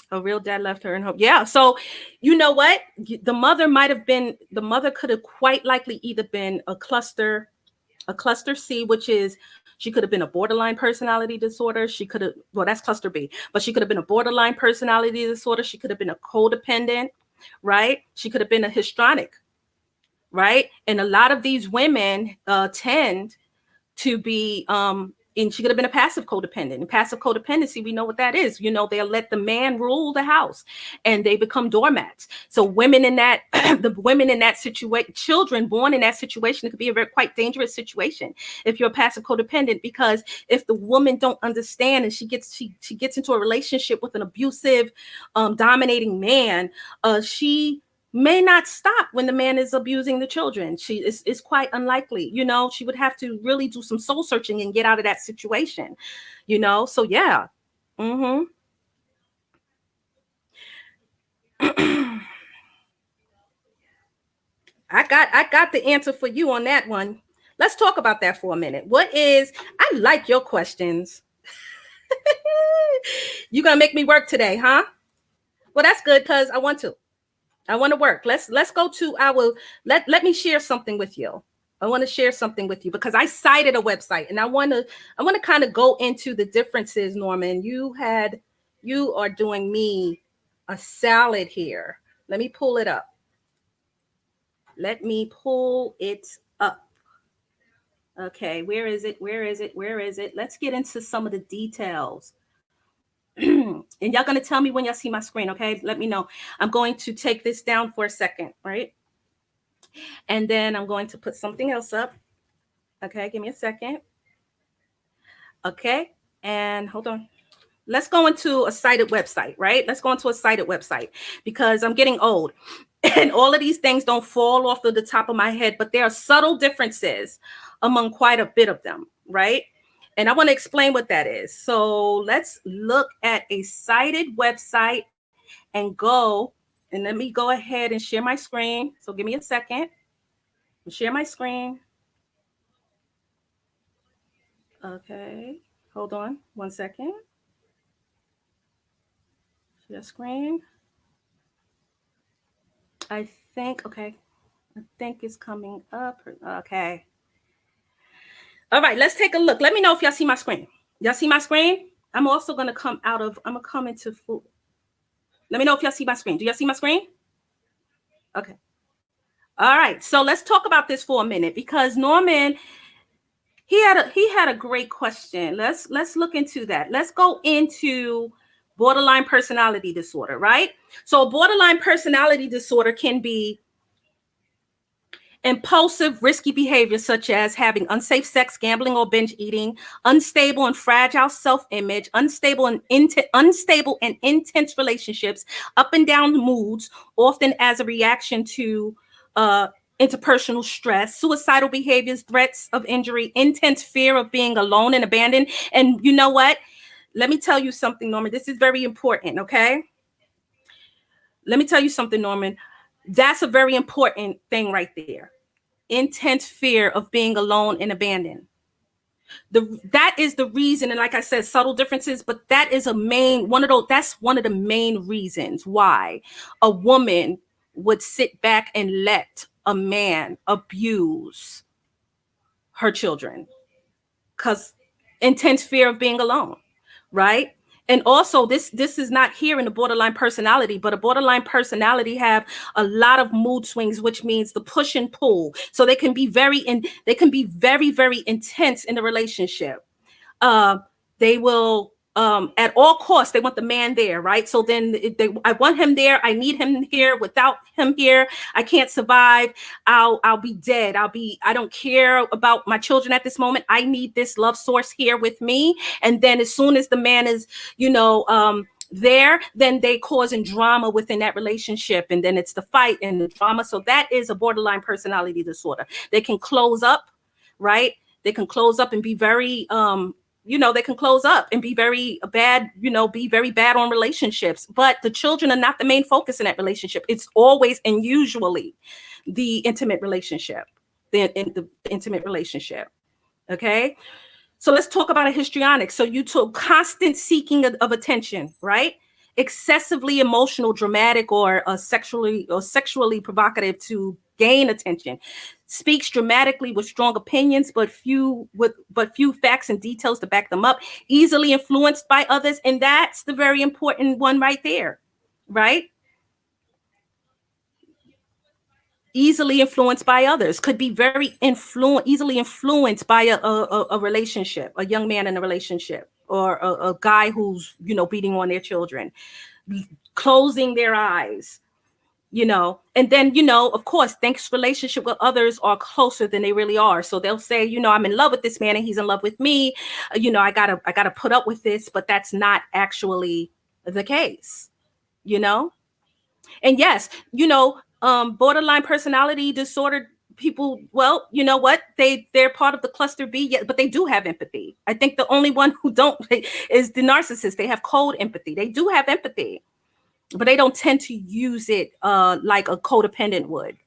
A real dad left her in hope. Yeah. So, you know what? The mother could have quite likely either been a cluster C, which is, she could have been a borderline personality disorder. That's cluster B, but she could have been a borderline personality disorder. She could have been a codependent, right? She could have been a histrionic, right? And a lot of these women tend to be, and she could have been a passive codependent. And passive codependency, we know what that is. They'll let the man rule the house and they become doormats. So women in that, situation, children born in that situation, it could be a quite dangerous situation if you're a passive codependent, because if the woman don't understand and she gets into a relationship with an abusive, dominating man, she may not stop when the man is abusing the children. It's quite unlikely. She would have to really do some soul searching and get out of that situation. So yeah. Mm-hmm. I got the answer for you on that one. Let's talk about that for a minute. I like your questions. You gonna make me work today, huh? Well, that's good, because I want to work. Let's go to let me share something with you. I want to share something with you because I cited a website and I want to kind of go into the differences. Norman, you are doing me a salad here. Let me pull it up. Okay, where is it? Let's get into some of the details. And y'all going to tell me when y'all see my screen, okay? Let me know. I'm going to take this down for a second, right? And then I'm going to put something else up. Okay, give me a second. Okay, and hold on. Let's go into a cited website, right? Let's go into a cited website because I'm getting old. And all of these things don't fall off the top of my head, but there are subtle differences among quite a bit of them, right? And I want to explain what that is. So let's look at a cited website and let me go ahead and share my screen. So give me a second. Share my screen. Okay, hold on 1 second. Share screen. I think it's coming up. Okay. All right, let's take a look. Let me know if y'all see my screen. Y'all see my screen? I'm also going to come into full. Let me know if y'all see my screen. Do y'all see my screen? Okay. All right. So let's talk about this for a minute because Norman, he had a great question. Let's look into that. Let's go into borderline personality disorder, right? So a borderline personality disorder can be impulsive, risky behaviors such as having unsafe sex, gambling, or binge eating, unstable and fragile self-image, unstable and intense relationships, up and down moods, often as a reaction to interpersonal stress, suicidal behaviors, threats of injury, intense fear of being alone and abandoned. And you know what? Let me tell you something, Norman. This is very important, okay? Let me tell you something, Norman. That's a very important thing right there. Intense fear of being alone and abandoned. That is the reason, and like I said, subtle differences, but that is that's one of the main reasons why a woman would sit back and let a man abuse her children, because intense fear of being alone, right? And also this is not here in the borderline personality, but a borderline personality have a lot of mood swings, which means the push and pull. So they can be very, very intense in the relationship. uh, they will at all costs they want the man there, right? So then I want him there, I need him here. Without him here, I can't survive. I'll be dead. I don't care about my children at this moment. I need this love source here with me. And then as soon as the man is, there, then they causing drama within that relationship, and then it's the fight and the drama. So that is a borderline personality disorder. They can close up, right? They can close up and be very they can close up and be very bad, be very bad on relationships. But the children are not the main focus in that relationship. It's always and usually the intimate relationship, the intimate relationship. Okay. So let's talk about a histrionic. So you took constant seeking of attention, right? Excessively emotional, dramatic, or sexually provocative to gain attention. Speaks dramatically with strong opinions, but few facts and details to back them up. Easily influenced by others, and that's the very important one right there, right? Easily influenced by others, could be easily influenced by a relationship, a young man in a relationship, or a guy who's beating on their children, closing their eyes, and then of course thinks relationship with others are closer than they really are. So they'll say, I'm in love with this man and he's in love with me. I gotta put up with this, but that's not actually the case, and yes, borderline personality disorder people, well, you know what, they're part of the cluster B, yet, but they do have empathy. I think the only one who don't is the narcissist. They have cold empathy. They do have empathy, but they don't tend to use it like a codependent would.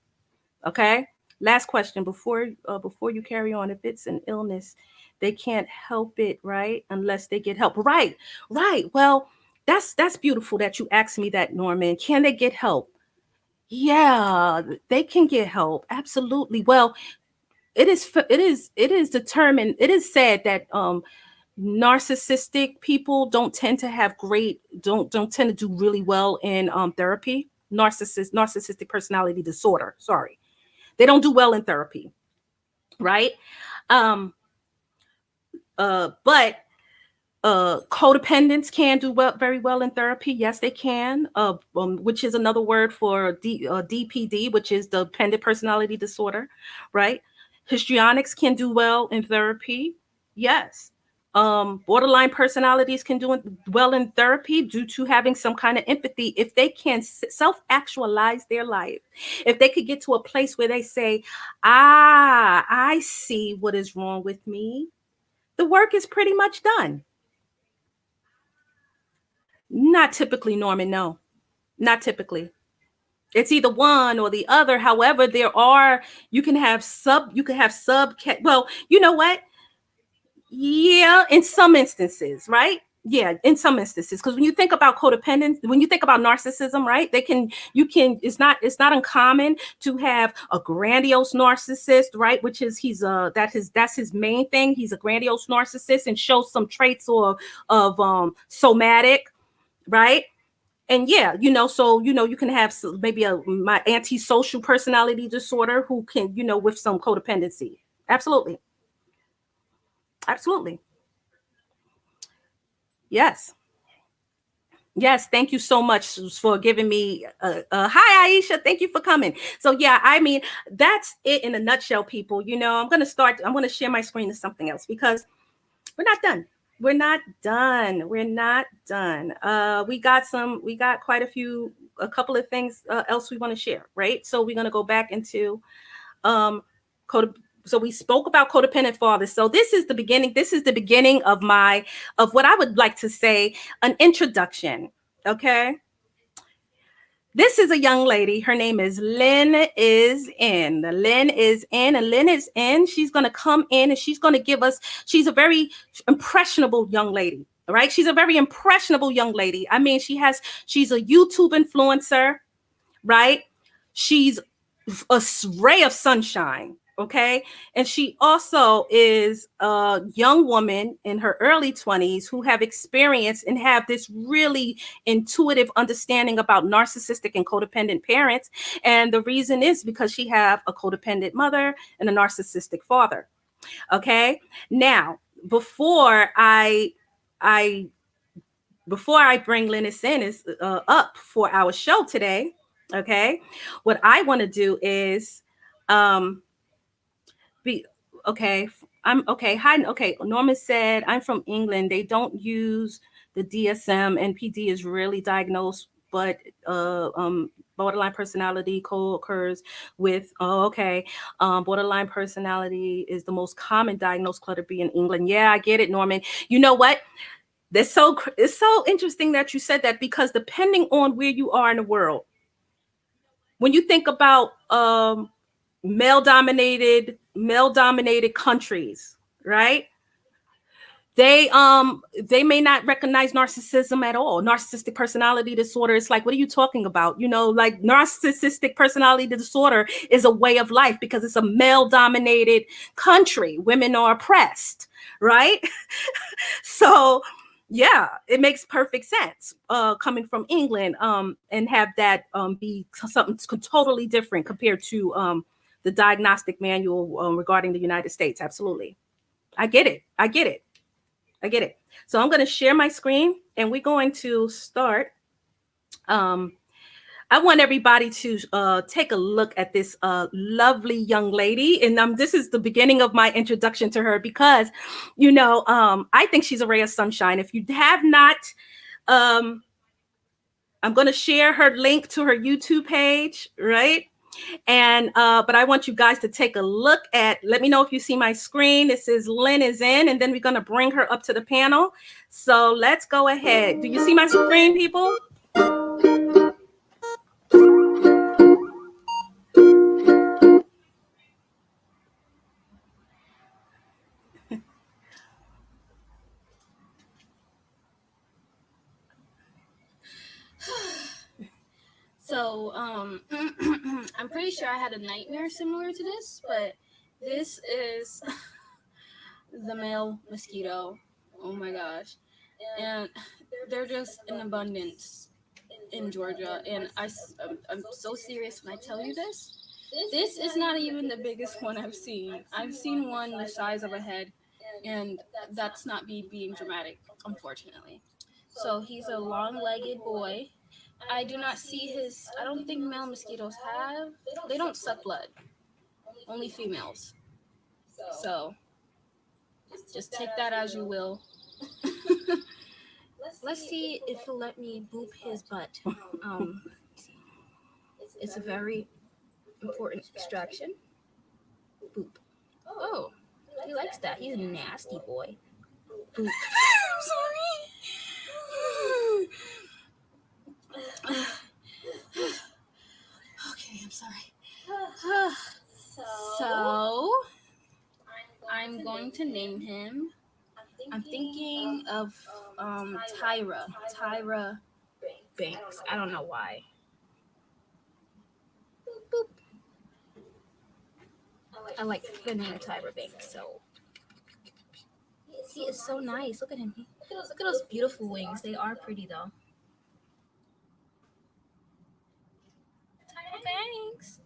Okay. Last question before you carry on. If it's an illness, they can't help it, right? Unless they get help. Right. Well, that's beautiful that you asked me that, Norman. Can they get help? Yeah, they can get help. Absolutely. Well, it is determined. It is said that narcissistic people don't tend to have don't tend to do really well in therapy. Narcissistic personality disorder, sorry, they don't do well in therapy, right? um but codependents can do very well in therapy. Yes, they can. Which is another word for DPD, which is the dependent personality disorder, right? Histrionics can do well in therapy. Yes. Borderline personalities can do well in therapy due to having some kind of empathy. If they can self-actualize their life, if they could get to a place where they say, I see what is wrong with me, the work is pretty much done. Not typically, Norman. No, not typically. It's either one or the other. However, you can have well, you know what? Yeah, in some instances, right? Yeah, in some instances. Because when you think about codependence, when you think about narcissism, right? It's not uncommon to have a grandiose narcissist, right? Which is that's his main thing. He's a grandiose narcissist and shows some traits of somatic, right? And yeah, so you can have maybe my antisocial personality disorder who can, with some codependency. Absolutely. Absolutely. Yes. Yes, thank you so much for giving me hi Aisha, thank you for coming. So yeah, I mean, that's it in a nutshell, people. I'm going to share my screen to something else because we're not done. We're not done. We're not done. We got quite a couple of things else we want to share, right? So we're going to go back into um code so we spoke about codependent fathers. So this is the beginning of what I would like to say, an introduction. Okay, this is a young lady. Her name is Lynn is in. Lynn is in, and Lynn is in. She's going to come in and she's going to give us, she's a very impressionable young lady. All right. She's a very impressionable young lady. I mean, she's a YouTube influencer, right? She's a ray of sunshine. Okay. And she also is a young woman in her early 20s who have experience and have this really intuitive understanding about narcissistic and codependent parents. And the reason is because she have a codependent mother and a narcissistic father. Okay. Now, before I before I bring Linus in is up for our show today, okay, what I want to do is um, be okay. I'm okay. Hi, okay. Norman said I'm from England. They don't use the DSM, and PD is rarely diagnosed, but borderline personality co-occurs with. Oh, okay. Borderline personality is the most common diagnosed clutter B in England. Yeah, I get it, Norman. You know what? It's so interesting that you said that, because depending on where you are in the world, when you think about male dominated countries, right? They may not recognize narcissism at all. Narcissistic personality disorder, it's like, what are you talking about? Like, narcissistic personality disorder is a way of life because it's a male dominated country. Women are oppressed, right? So yeah, it makes perfect sense coming from England, and have that be something totally different compared to the diagnostic manual regarding the United States. Absolutely. I get it. I get it. I get it. So I'm going to share my screen and we're going to start. I want everybody to take a look at this lovely young lady. And this is the beginning of my introduction to her because, I think she's a ray of sunshine. If you have not, um, I'm going to share her link to her YouTube page, right? And but I want you guys to take a look at, let me know if you see my screen. This is Lynn is in, and then we're going to bring her up to the panel. So let's go ahead. Do you see my screen, people? So, I'm pretty sure I had a nightmare similar to this, but this is the male mosquito. Oh my gosh. And they're just in abundance in Georgia. And I'm so serious when I tell you this. This is not even the biggest one I've seen. I've seen one the size of a head, and that's not me being dramatic, unfortunately. So he's a long-legged boy. I do not see his. I don't think male mosquitoes have. They don't suck blood. Only females. So just take that as you will. Let's see if he'll let me boop his butt. It's a very important distraction. Boop. Oh, he likes that. He's a nasty boy. Boop. I'm sorry. Okay, I'm sorry. So, I'm going to name him. I'm thinking of Tyra Banks. I don't know why. Boop. I like the name Tyra Banks, so he is so nice. Look at him. Look at those beautiful wings. They are pretty though. Tyra Banks.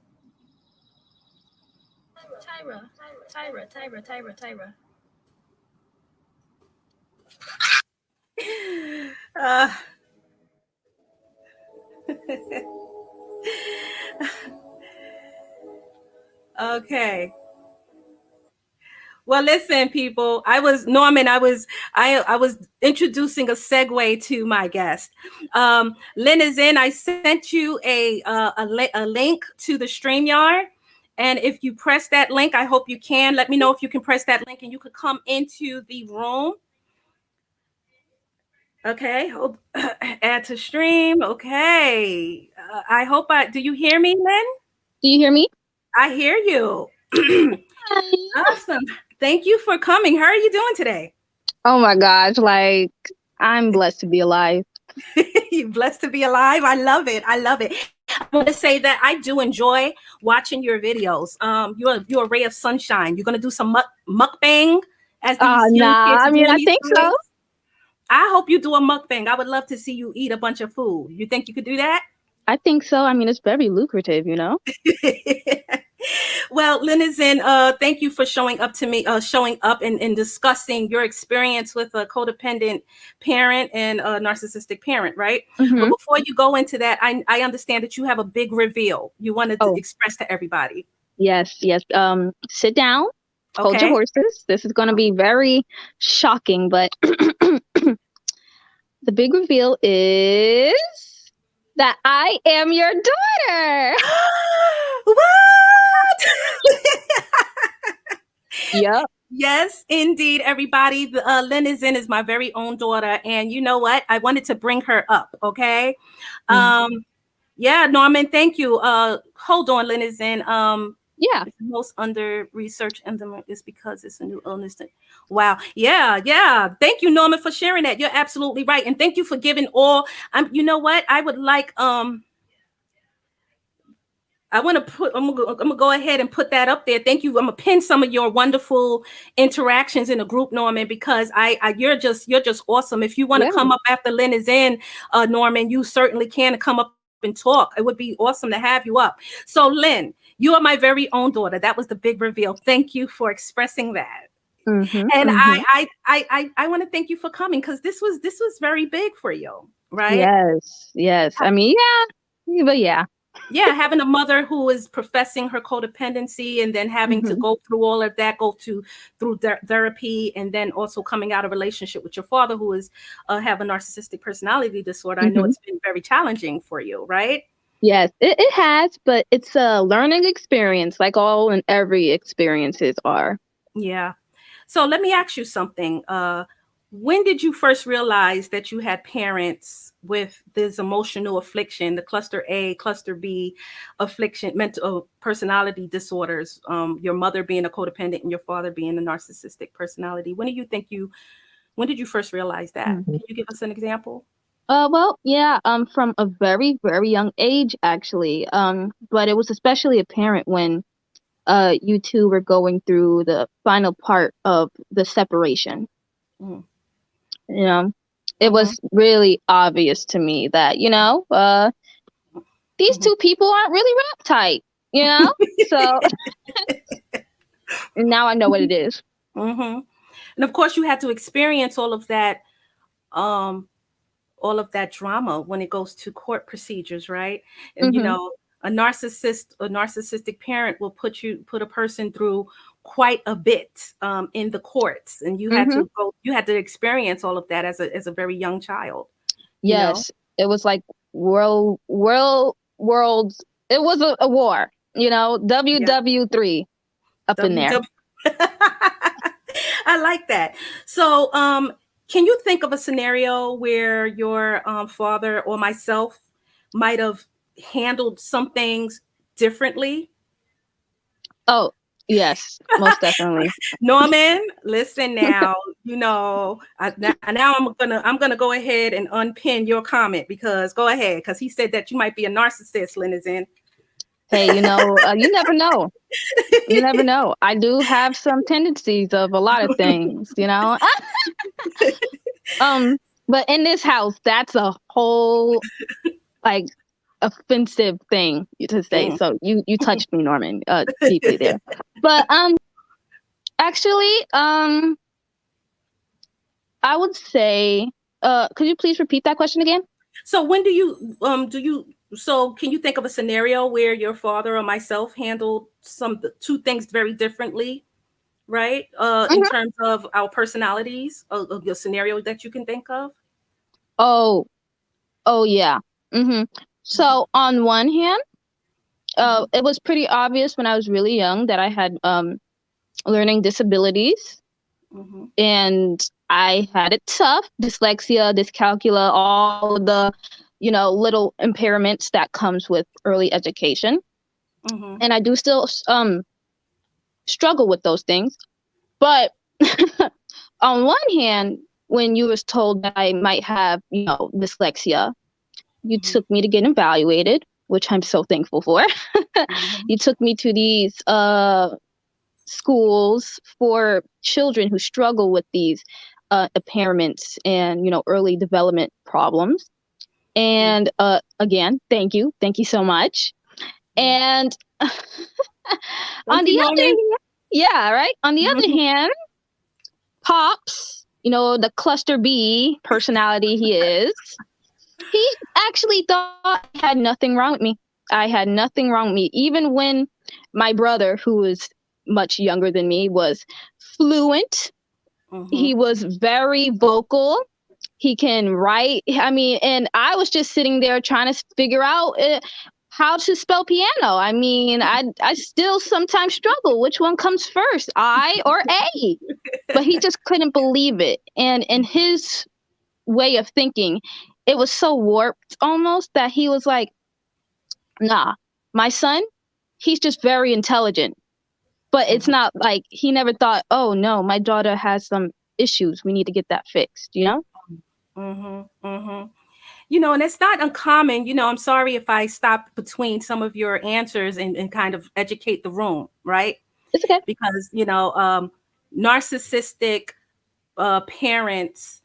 Tyra. Uh, Okay. Well, listen, people. I was introducing a segue to my guest. Lynn is in. I sent you a link to the StreamYard, and if you press that link, I hope you can. Let me know if you can press that link, and you could come into the room. Okay. Hold, add to stream. Okay. I hope I. Do you hear me, Lynn? Do you hear me? I hear you. Hi. Awesome. Thank you for coming. How are you doing today? Oh my gosh, like I'm blessed to be alive. You're blessed to be alive. I love it. I love it. I want to say that I do enjoy watching your videos. You're a ray of sunshine. You're gonna do some mukbang, as these young Nah, kids I mean do I these think days. so. I hope you do a mukbang. I would love to see you eat a bunch of food. You think you could do that? I think so. I mean it's very lucrative, you know? Well, Linizin, thank you for showing up to me, showing up and discussing your experience with a codependent parent and a narcissistic parent, right? But Mm-hmm. before you go into that, I understand that you have a big reveal you wanted to Oh, express to everybody. yes, yes. Sit down, hold your Okay. horses. This is gonna be very shocking, but the big reveal is that I am your daughter. What? Yep. Yes, indeed, everybody. Lynn is my very own daughter, and you know what? I wanted to bring her up. Okay. Mm. Um, Yeah, Norman, thank you. Hold on, Lynn is in. Yeah. It's most under research and is because it's a new illness. Wow. Yeah, yeah. Thank you, Norman, for sharing that. You're absolutely right, and thank you for giving all. You know what? I would like I want to put. I'm gonna go ahead and put that up there. Thank you. I'm gonna pin some of your wonderful interactions in the group, Norman, because you're just awesome. If you want to Yeah. come up after Lynn is in, Norman, you certainly can come up and talk. It would be awesome to have you up. So, Lynn, you are my very own daughter. That was the big reveal. Thank you for expressing that. Mm-hmm. And Mm-hmm. I want to thank you for coming because this was very big for you, right? Yes. Yes. I mean, yeah. But yeah. Yeah, having a mother who is professing her codependency and then having to Mm-hmm. go through all of that, through therapy, and then also coming out of relationship with your father who is have a narcissistic personality disorder. I know Mm-hmm. it's been very challenging for you, right? Yes, it has, but it's a learning experience, like all and every experiences are. Yeah. So let me ask you something. When did you first realize that you had parents with this emotional affliction, the cluster A, cluster B affliction, mental personality disorders, your mother being a codependent and your father being a narcissistic personality? When did you first realize that? Mhm. Can you give us an example? Well, yeah, from a very, very young age, actually. But it was especially apparent when you two were going through the final part of the separation. Mm, You know, it mm-hmm, was really obvious to me that, these mm-hmm. two people aren't really wrapped tight, you know? So now I know what it is. Mm-hmm. And of course, you had to experience um, all of that drama when it goes to court procedures, right? And Mm-hmm. a narcissistic parent will put a person through quite a bit in the courts, and Mm-hmm. you had to experience all of that as a very young child, you know. Yes, it was like worlds. It was a war, Yeah. WW3 up in there. WW. I like that. So, can you think of a scenario where your father or myself might have handled some things differently? Oh, yes, most definitely. Norman, listen now. Now I'm gonna go ahead and unpin your comment because go ahead because he said that you might be a narcissist, Linizin. Hey, you never know. You never know. I do have some tendencies of a lot of things. Um, but in this house, that's a whole like offensive thing to say. Mm. So you touched me, Norman, deeply there. But actually, I would say, could you please repeat that question again? So when do you So can you think of a scenario where your father or myself handled two things very differently, right? In Mhm. terms of our personalities, of your scenario that you can think of? Oh, oh yeah. hmm Mhm, So on one hand, mhm, it was pretty obvious when I was really young that I had learning disabilities, mhm, and I had it tough. Dyslexia, dyscalculia, all of the, little impairments that comes with early education. mhm, And I do still struggle with those things. But on one hand, when you was told that I might have, dyslexia, you mhm, took me to get evaluated, which I'm so thankful for. mhm, You took me to these schools for children who struggle with these impairments and early development problems. mhm. And again, thank you so much. And on Thank the you, other Norman. hand, yeah, right. On the other Mhm. hand, Pops, the cluster B personality he is, he actually thought I had nothing wrong with me. I had nothing wrong with me, even when my brother, who was much younger than me, was fluent. He Mhm. was very vocal. He can write. I mean, and I was just sitting there trying to figure out how to spell piano. I mean, I still sometimes struggle. Which one comes first, I or A? But he just couldn't believe it. And in his way of thinking, it was so warped almost that he was like, nah, my son, he's just very intelligent. But it's Mhm. not like he never thought, oh no, my daughter has some issues. We need to get that fixed, you know? Mhm. Mhm. And it's not uncommon. I'm sorry if I stop between some of your answers and kind of educate the room, right? It's okay. Because, narcissistic parents,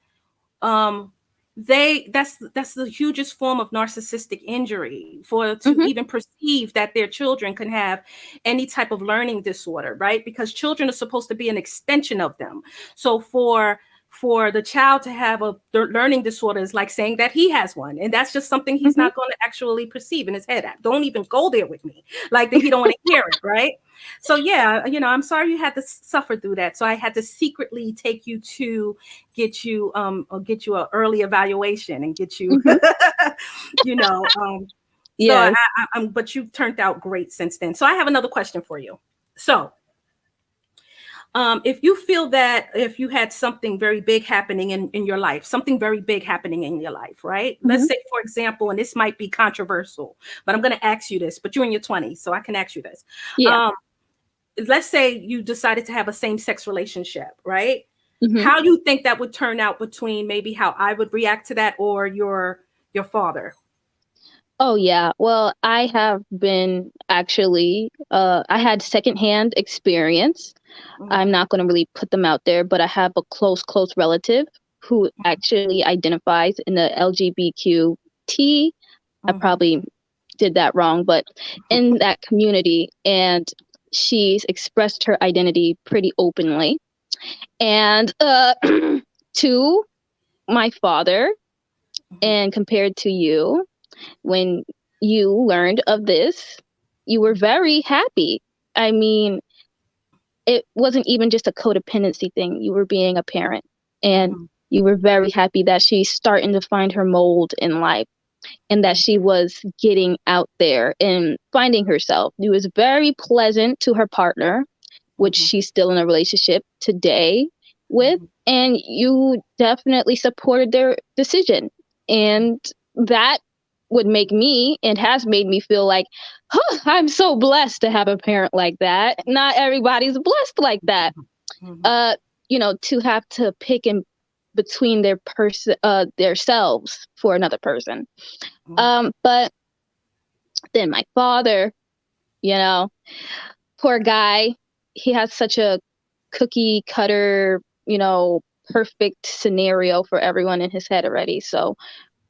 um, that's the hugest form of narcissistic injury, for to Mm-hmm. even perceive that their children can have any type of learning disorder, right? Because children are supposed to be an extension of them. So for the child to have a learning disorder is like saying that he has one, and that's just something he's Mm-hmm. not going to actually perceive in his head. Don't even go there with me, like that he don't want to hear it, right? So yeah, I'm sorry you had to suffer through that. So I had to secretly take you to get you an early evaluation and get you Mm-hmm. you know so Yes. but you've turned out great since then. So I have another question for you. So if you feel that if you had something very big happening in your life, something very big happening in your life, right? Mm-hmm. Let's say, for example, and this might be controversial, but I'm going to ask you this, but you're in your 20s, so I can ask you this. Yeah. Um, let's say you decided to have a same-sex relationship, right? Mm-hmm. How do you think that would turn out between maybe how I would react to that or your father? Oh yeah. Well, I have been actually I had secondhand experience. Mhm, I'm not going to really put them out there, but I have a close relative who actually identifies in the LGBTQ. I mhm, probably did that wrong, but in that community, and she's expressed her identity pretty openly. And to my father, mhm, and compared to you, when you learned of this, you were very happy. I mean, it wasn't even just a codependency thing. You were being a parent, and mhm, you were very happy that she's starting to find her mold in life, and that mhm, she was getting out there and finding herself. It was very pleasant to her partner, which mhm, she's still in a relationship today with, mhm, and you definitely supported their decision. And that would make me, and has made me, feel like, huh, I'm so blessed to have a parent like that. Not everybody's blessed like that. mhm, Uh, to have to pick in between their selves for another person. mhm, But then my father, you know, poor guy, he has such a cookie cutter, perfect scenario for everyone in his head already. So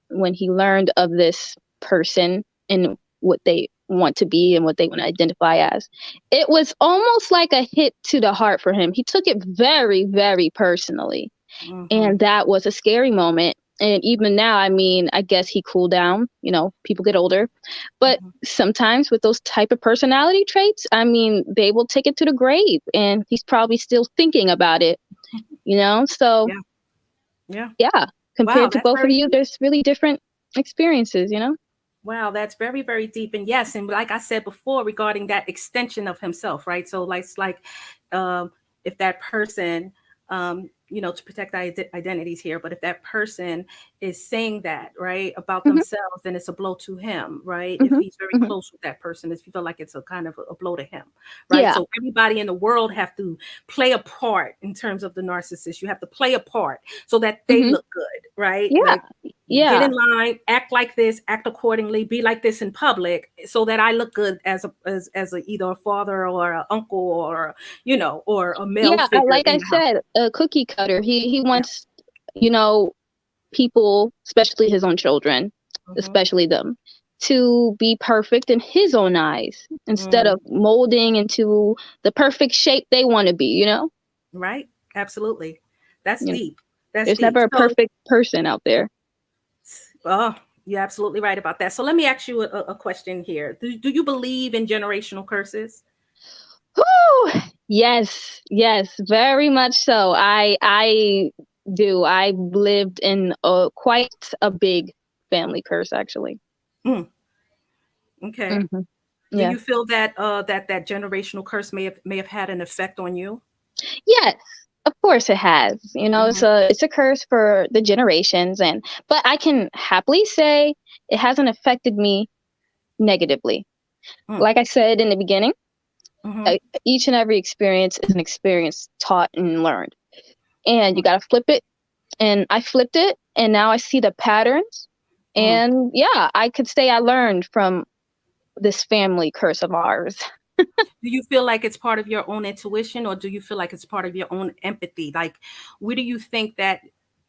when he learned of this person and what they want to be and what they want to identify as, it was almost like a hit to the heart for him. He took it very, very personally. mhm, And that was a scary moment. And even now, I mean, I guess he cooled down, people get older. But Mhm. sometimes with those type of personality traits, I mean, they will take it to the grave, and he's probably still thinking about it, So Yeah. Yeah. yeah, Wow, compared to that's both of very you, deep. there's really different experiences, Wow, that's very, very deep. And yes, and like I said before, regarding that extension of himself, right? So like, it's like if that person, to protect identities here, but if that person is saying that, right, about Hmm. themselves, then it's a blow to him, right? If Hmm. he's very Hmm. close with that person, if you feel like it's a kind of a blow to him, right? Yeah. So everybody in the world have to play a part in terms of the narcissist. You have to play a part so that they Hmm. look good, right? Yeah. Like, get Yeah. in line, act like this, act accordingly, be like this in public, so that I look good as either a father or an uncle or or a male Yeah. figure Like in I the house. said, a cookie cutter. He Yeah. wants, you know, people, especially his own children, Hmm. especially them, to be perfect in his own eyes instead Mm, of molding into the perfect shape they want to be. right. Absolutely. That's You know, deep. That's there's deep. never a So, perfect person out there. oh, you're absolutely right about that. So let me ask you a question here. Do you believe in generational curses? Whew! Yes, yes, very much so. I do. I lived in quite a big family curse, actually. Mm, okay. Hmm. Do Yeah. you feel that that generational curse may have had an effect on you? Yes, of course it has. It's Hmm. a curse for the generations, but I can happily say it hasn't affected me negatively. Mm, Like I said in the beginning, hmm. each and every experience is an experience taught and learned, and you Hmm. got to flip it. And I flipped it, and now I see the patterns. Hmm. And yeah, I could say I learned from this family curse of ours. Do you feel like it's part of your own intuition, or do you feel like it's part of your own empathy? Like, where do you think that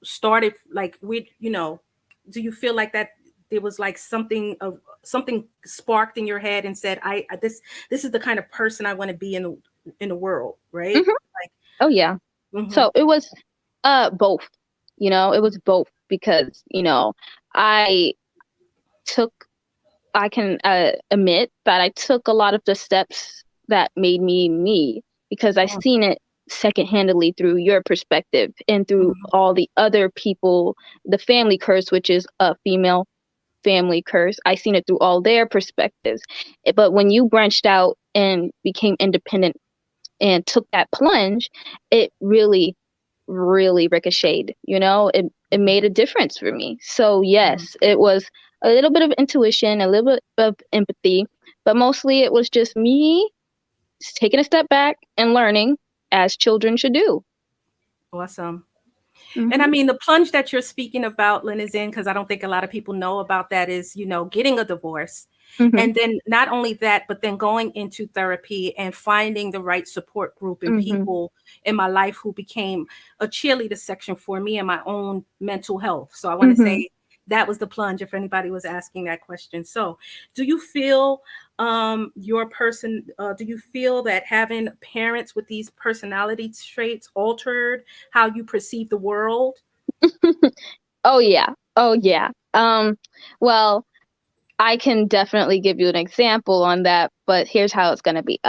started? Like, do you feel like that there was like something sparked in your head and said, this is the kind of person I want to be in the world, right? Hmm. Like, Oh yeah. mm-hmm, So it was both. It was both because I took I can admit that I took a lot of the steps that made me me because I seen it secondhandedly through your perspective and through mm-hmm, all the other people, the family curse, which is a female family curse. I seen it through all their perspectives. But when you branched out and became independent and took that plunge, it really, really ricocheted. It made a difference for me. So mm-hmm. yes, it was a little bit of intuition, a little bit of empathy, but mostly it was just me taking a step back and learning as children should do. Awesome. And I Hmm. mean, the plunge that you're speaking about, Lynn, is in, because I don't think a lot of people know about that, is, getting a divorce. Hmm. And then not only that, but then going into therapy and finding the right support group and Hmm. people in my life who became a cheerleader section for me and my own mental health. So I want to Hmm. say that was the plunge, if anybody was asking that question. So do you feel do you feel that having parents with these personality traits altered how you perceive the world? Oh yeah. Oh yeah. Well, I can definitely give you an example on that, but here's how it's going to be.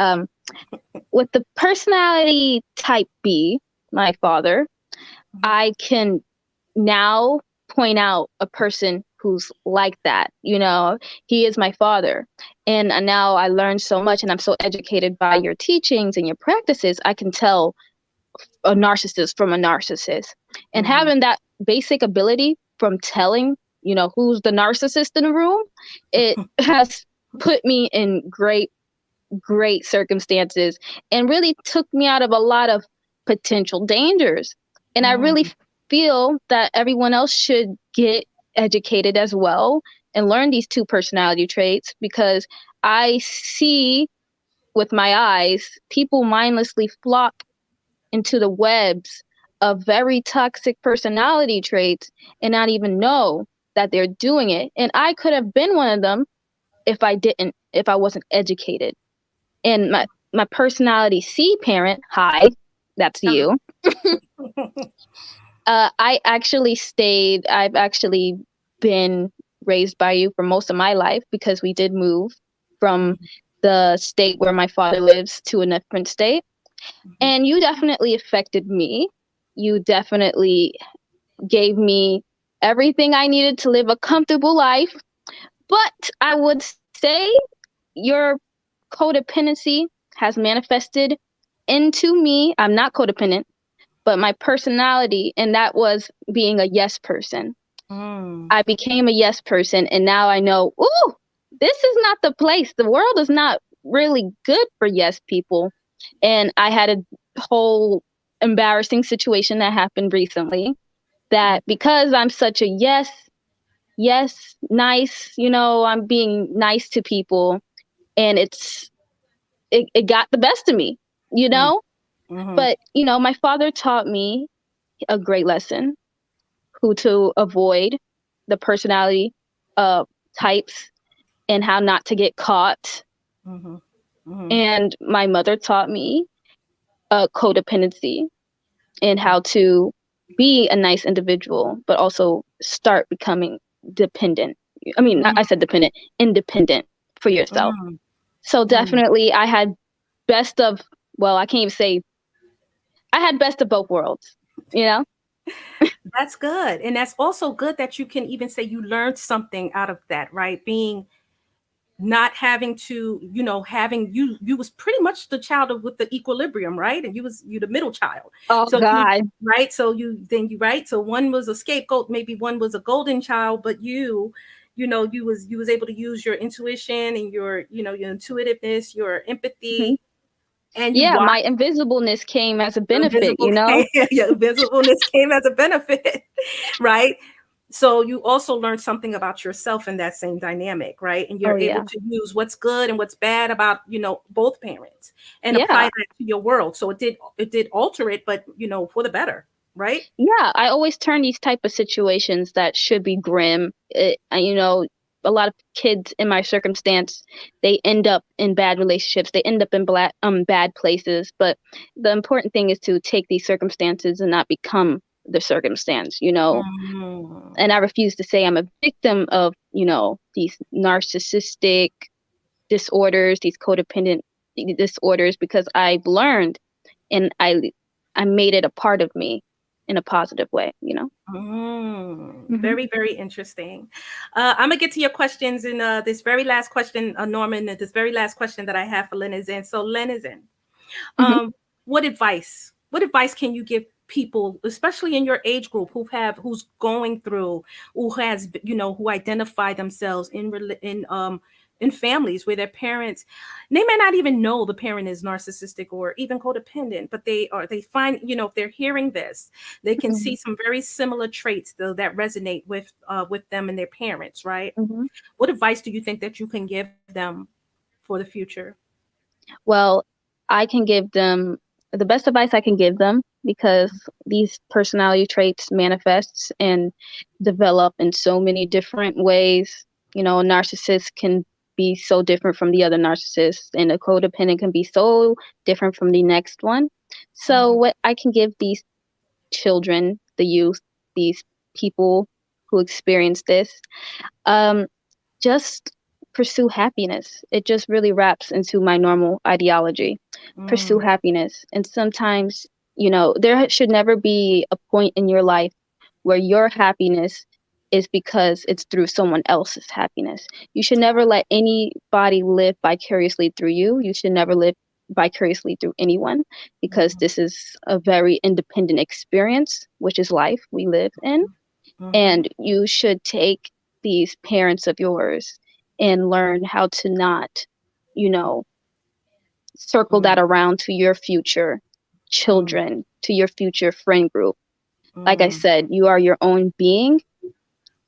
With the personality type B, my father, Mhm. I can now point out a person who's like that. He is my father. And now I learned so much and I'm so educated by your teachings and your practices. I can tell a narcissist from a narcissist. And Mhm. having that basic ability from telling, who's the narcissist in the room, it has put me in great, great circumstances and really took me out of a lot of potential dangers. And I really Mm. feel that everyone else should get educated as well and learn these two personality traits because I see with my eyes people mindlessly flock into the webs of very toxic personality traits and not even know that they're doing it. And I could have been one of them if I wasn't educated. And my personality C parent, hi, that's Uh-huh. you. I've actually been raised by you for most of my life because we did move from Mhm. the state where my father lives to a different state. Mhm. And you definitely affected me. You definitely gave me everything I needed to live a comfortable life. But I would say your codependency has manifested into me. I'm not codependent, but my personality, and that was being a yes person. Mm. I became a yes person, and now I know, ooh, this is not the place. The world is not really good for yes people. And I had a whole embarrassing situation that happened recently that because I'm such a yes, nice, I'm being nice to people, and it got the best of me, you Mm. know? Mhm. But, my father taught me a great lesson who to avoid the personality uh, types and how not to get caught. Mhm. Mhm. And my mother taught me codependency and how to be a nice individual, but also start becoming dependent. I mean, I Mhm. said dependent, independent for yourself. Mhm. So Mm. definitely I had best of, well, I can't even say I had best of both worlds, you know? That's good. And that's also good that you can even say you learned something out of that, right? Being not having to, having you was pretty much the child with the equilibrium, right? And you the middle child. Oh So you God. right, so you right. So one was a scapegoat, maybe one was a golden child, but you was able to use your intuition and your intuitiveness, your Mhm. empathy, and you Yeah, my watched invisibleness came as a benefit, invisible you know? your invisibleness came as a benefit, right? So you also learn something about yourself in that same dynamic, right? And Oh you're able yeah. to use what's good and what's bad about, both parents and apply Yeah. that to your world. So it did alter it, but for the better, right? Yeah, I always turn these type of situations that should be grim. A lot of kids in my circumstance, they end up in bad relationships. They end up in bad places. But the important thing is to take these circumstances and not become the circumstance. Mm. And I refuse to say I'm a victim of these narcissistic disorders, these codependent disorders, because I've learned and I made it a part of me in a positive way. Hmm. Very, very interesting. I'm gonna get to your questions in this very last question, Norman. This very last question that I have for Len is in. So Len is in. Hmm. Um, what advice can you give people, especially in your age group, who's going through, who identify themselves in families where their parents, they may not even know the parent is narcissistic or even codependent, but they find, if they're hearing this, they can Hmm. see some very similar traits though that resonate with them and their parents, right? Hmm. What advice do you think that you can give them for the future? Well, I can give them the best advice I can give them because these personality traits manifests and develop in so many different ways. A narcissist can be so different from the other narcissist, and a codependent can be so different from the next one. So, Mhm. what I can give these children, the youth, these people who experience this, um, just pursue happiness. It just really wraps into my normal ideology. Pursue Mm. happiness. And sometimes, there should never be a point in your life where your happiness is because it's through someone else's happiness. You should never let anybody live vicariously through you. You should never live vicariously through anyone because Mhm. this is a very independent experience, which is life we live in. Mhm. And you should take these parents of yours and learn how to not, you know, circle Mm. that around to your future Mm. children, to your future friend group. Like I Mm. said, you are your own being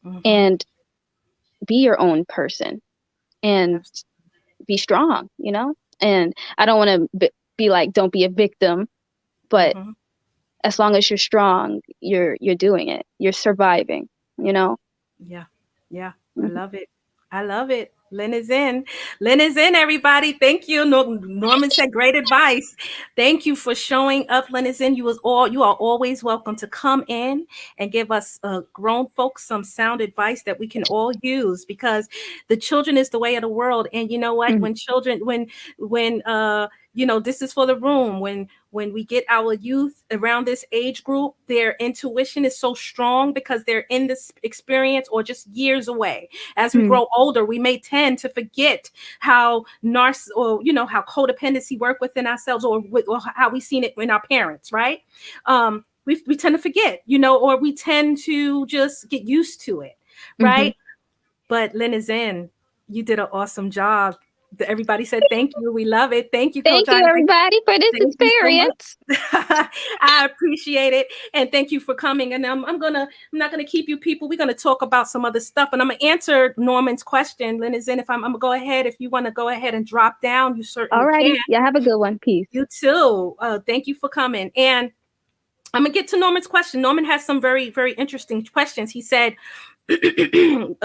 Mhm. and be your own person and Abs- be strong. And I don't want to be like, don't be a victim, but Mhm. as long as you're strong, you're doing it. You're surviving, you know? Yeah. Yeah. I Mhm. love it. I love it. Lynn is in. Lynn is in, everybody. Thank you. Norman said great advice. Thank you for showing up. Lynn is in. You are always welcome to come in and give us grown folks some sound advice that we can all use, because the children is the way of the world. And you know what? Mhm. When children, when this is for the room. When we get our youth around this age group, their intuition is so strong because they're in this experience or just years away. As we Mhm. grow older, we may tend to forget how how codependency work within ourselves, or how we seen it in our parents, right? We tend to forget, or we tend to just get used to it, Mhm. right? But Lynn is in. You did an awesome job. Everybody said thank you. We love it. Thank you, Coach Thank you, Ivy. everybody, for this Thank you so much. experience. I appreciate it, and thank you for coming. And I'm not gonna keep you people. We're gonna talk about some other stuff, and I'm gonna answer Norman's question. Lynn is in. If I'm gonna go ahead, if you want to go ahead and drop down, you certainly can. Alrighty. Y'all have a good one. Peace. You too. Thank you for coming. And I'm gonna get to Norman's question. Norman has some very, very interesting questions. He said, if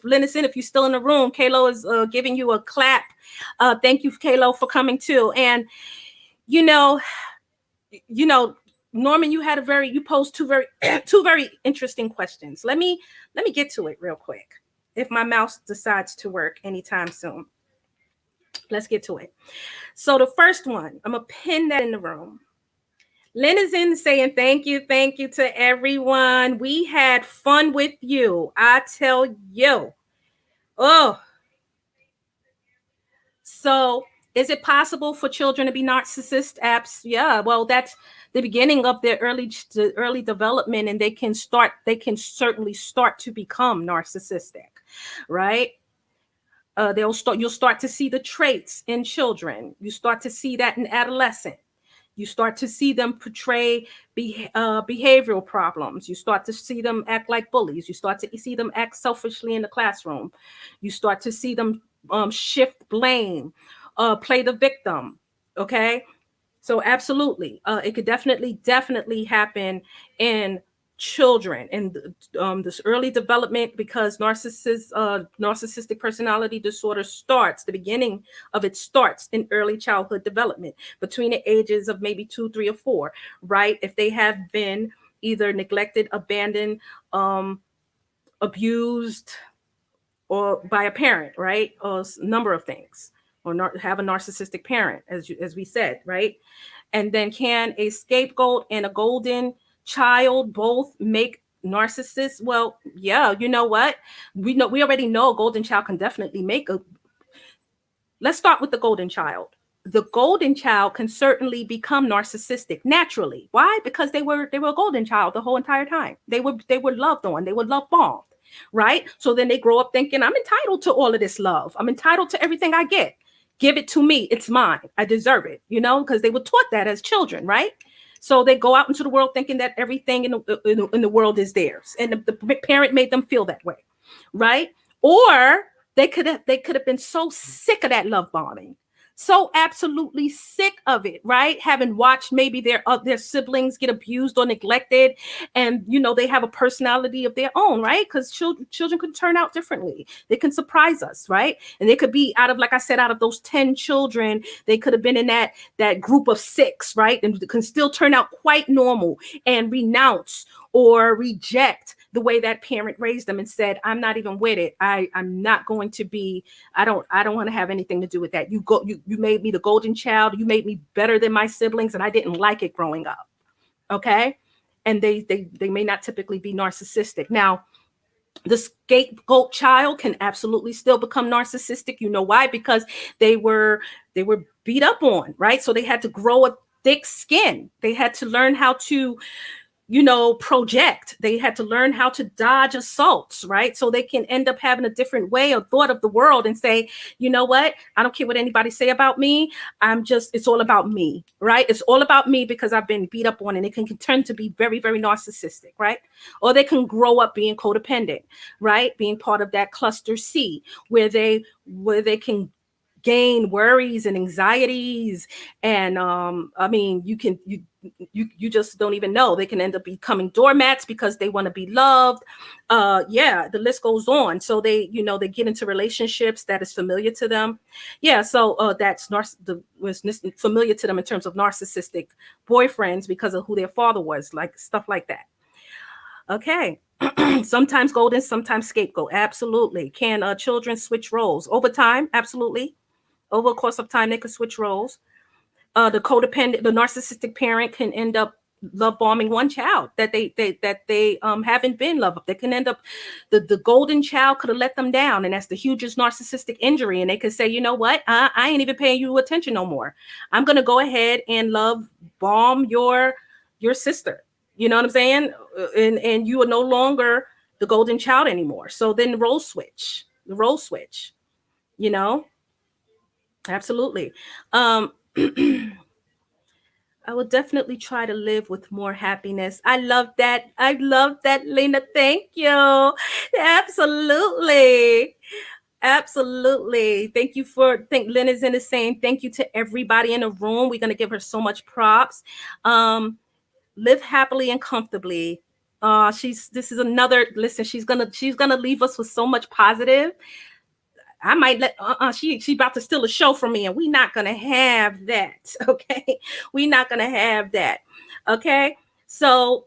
Lynn is in, if you're still in the room, Kalo is giving you a clap. Thank you, Kalo, for coming too. And you know, you know, Norman, you posed two very two very interesting questions. Let me get to it real quick. If my mouse decides to work anytime soon, let's get to it. So the first one, I'm gonna pin that in the room. Lynn is in saying thank you to everyone. We had fun with you. I tell you. Oh, so is it possible for children to be narcissist apps? Yeah, well, that's the beginning of their early development, and they can certainly start to become narcissistic, right? You'll start to see the traits in children. You start to see that in adolescent. You start to see them portray behavioral problems. You start to see them act like bullies. You start to see them act selfishly in the classroom. You start to see them shift blame, play the victim. Okay, so absolutely, it could definitely happen in children and this early development, because narcissistic personality disorder starts the beginning of it starts in early childhood development between the ages of maybe 2, 3, or 4, right? If they have been either neglected, abandoned, abused, or by a parent, right? Or a number of things, or have a narcissistic parent, as we said, right? And then, can a scapegoat and a golden child both make narcissists? Well, yeah, you know what? We already know a golden child can definitely make a. Let's start with the golden child. The golden child can certainly become narcissistic naturally. Why? Because they were a golden child the whole entire time. They were loved on. They were love bombed, right? So then they grow up thinking, I'm entitled to all of this love. I'm entitled to everything I get. Give it to me. It's mine. I deserve it. Because they were taught that as children, right? So they go out into the world thinking that everything in the world is theirs, and the parent made them feel that way, right? Or they could have been so sick of that love bombing, so absolutely sick of it, right? Having watched maybe their siblings get abused or neglected, and they have a personality of their own, right? Because children can turn out differently. They can surprise us, right? And they could be out of, like I said, out of those 10 children, they could have been in that group of 6, right? And can still turn out quite normal and renounce or reject the way that parent raised them and said, I'm not even with it. I'm not going to be, I don't want to have anything to do with that. You made me the golden child. You made me better than my siblings, and I didn't like it growing up. Okay. And they may not typically be narcissistic. Now, the scapegoat child can absolutely still become narcissistic. You know why? Because they were beat up on, right? So they had to grow a thick skin. They had to learn how to project. They had to learn how to dodge assaults, right? So they can end up having a different way of thought of the world and say, you know what? I don't care what anybody say about me. It's all about me, right? It's all about me because I've been beat up on, and it can turn to be very, very narcissistic, right? Or they can grow up being codependent, right? Being part of that cluster C, where they can gain worries and anxieties. And I mean, you just don't even know. They can end up becoming doormats because they want to be loved. Yeah, the list goes on. So they, they get into relationships that is familiar to them. Yeah, so that's was familiar to them in terms of narcissistic boyfriends because of who their father was, like stuff like that. Okay. Sometimes golden, sometimes scapegoat. Absolutely. Can children switch roles over time? Absolutely. Over a course of time, they could switch roles. The narcissistic parent can end up love bombing one child that they haven't been loved. They can end up, the golden child could have let them down, and that's the hugest narcissistic injury. And they could say, you know what, I ain't even paying you attention no more. I'm gonna go ahead and love bomb your sister. You know what I'm saying? And you are no longer the golden child anymore. So then the role switch. You know, absolutely. Um, I will definitely try to live with more happiness. I love that. I love that, Lena. Thank you. Absolutely. Absolutely. Thank you Lynn is in the same. Thank you to everybody in the room. We're gonna give her so much props. Live happily and comfortably. This is another listen, she's gonna leave us with so much positive. I might let she about to steal a show from me, and we not gonna have that. Okay, we not gonna have that. Okay, so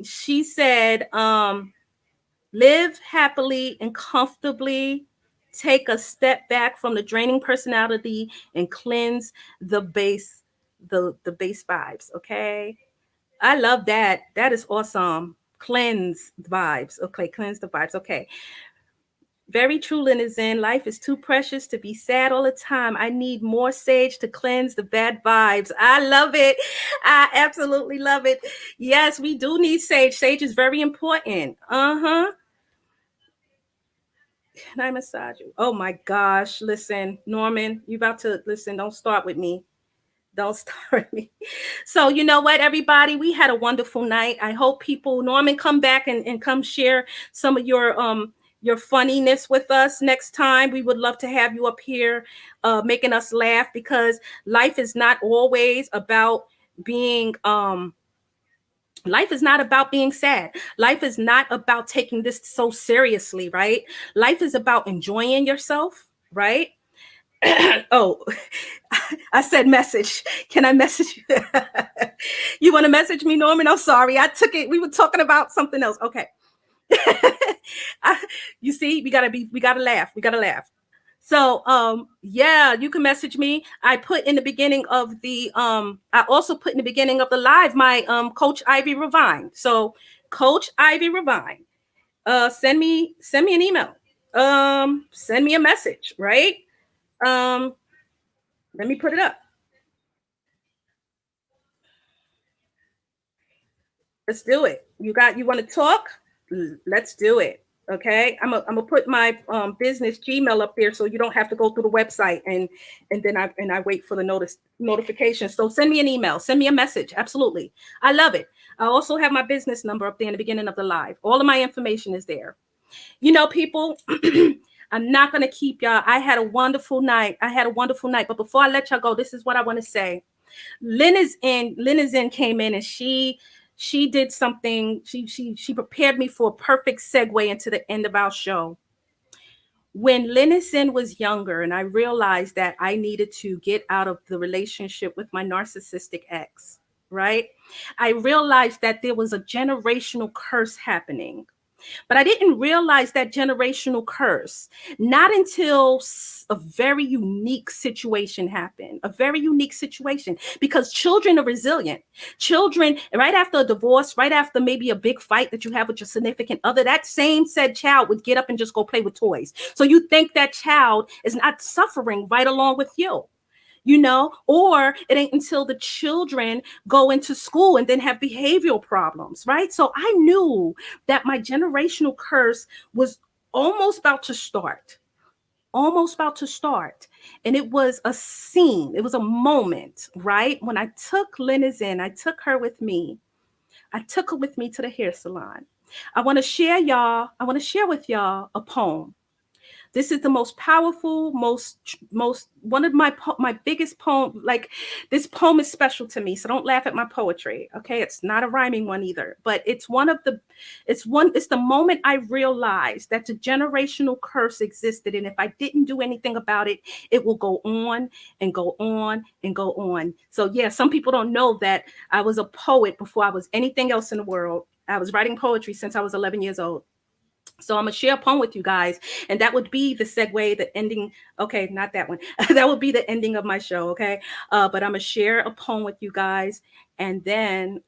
she said, live happily and comfortably, take a step back from the draining personality and cleanse the base vibes. Okay, I love that. That is awesome. Cleanse the vibes. Okay, cleanse the vibes. Okay. Very true, Linizen. Life is too precious to be sad all the time. I need more sage to cleanse the bad vibes. I love it. I absolutely love it. Yes, we do need sage. Sage is very important. Uh-huh. Can I massage you? Oh my gosh. Listen, Norman, you about to listen. Don't start with me. Don't start me. So you know what, everybody, we had a wonderful night. I hope people, Norman, come back and come share some of your funniness with us next time. We would love to have you up here making us laugh, because life is not always about being life is not about being sad. Life is not about taking this so seriously, right? Life is about enjoying yourself, right? Oh, I said message. Can I message you? You want to message me, Norman? I'm sorry. I took it. We were talking about something else. Okay. You see, we gotta laugh. We gotta laugh. So yeah, you can message me. I also put in the beginning of the live my Coach Ivy Revine. So Coach Ivy Revine, send me an email. Send me a message, right? Um, let me put it up. Let's do it. You want to talk? Let's do it. Okay. I'm gonna put my business Gmail up there so you don't have to go through the website and then I wait for the notification. So send me an email, send me a message. Absolutely. I love it. I also have my business number up there in the beginning of the live. All of my information is there. You know, people, I'm not gonna keep y'all. I had a wonderful night. But before I let y'all go, this is what I want to say. Lynn came in and she did something. She prepared me for a perfect segue into the end of our show. When Lynn was younger, and I realized that I needed to get out of the relationship with my narcissistic ex, right? I realized that there was a generational curse happening. But I didn't realize that generational curse not until a very unique situation happened. A very unique situation, because children are resilient. Children, right after a divorce, right after maybe a big fight that you have with your significant other, that same said child would get up and just go play with toys. So you think that child is not suffering right along with you. Or it ain't until the children go into school and then have behavioral problems, right? So I knew that my generational curse was almost about to start. Almost about to start. And it was a scene, it was a moment, right? When I took I took her with me. I took her with me to the hair salon. I want to share with y'all a poem. This is the most powerful, most one of my biggest poem. Like, this poem is special to me, so don't laugh at my poetry, okay? It's not a rhyming one either, but it's the moment I realized that the generational curse existed, and if I didn't do anything about it, it will go on and go on and go on. So yeah, some people don't know that I was a poet before I was anything else in the world. I was writing poetry since I was 11 years old. So I'm gonna share a poem with you guys, and that would be the segue, the ending. Okay, not that one. That would be the ending of my show. Okay, but I'm gonna share a poem with you guys, and then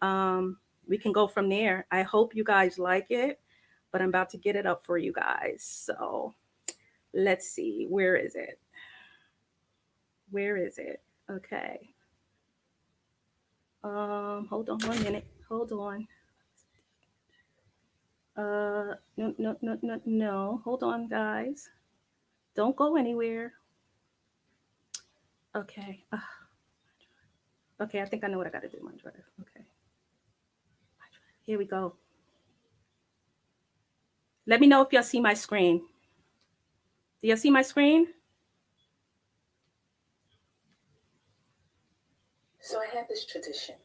we can go from there. I hope you guys like it, but I'm about to get it up for you guys. So let's see, where is it? Where is it? Okay. Hold on 1 minute. Hold on. No, no, no, no, no. Hold on, guys. Don't go anywhere. Okay. Okay, I think I know what I got to do. My drive. Okay. Here we go. Let me know if y'all see my screen. Do y'all see my screen? So I had this tradition.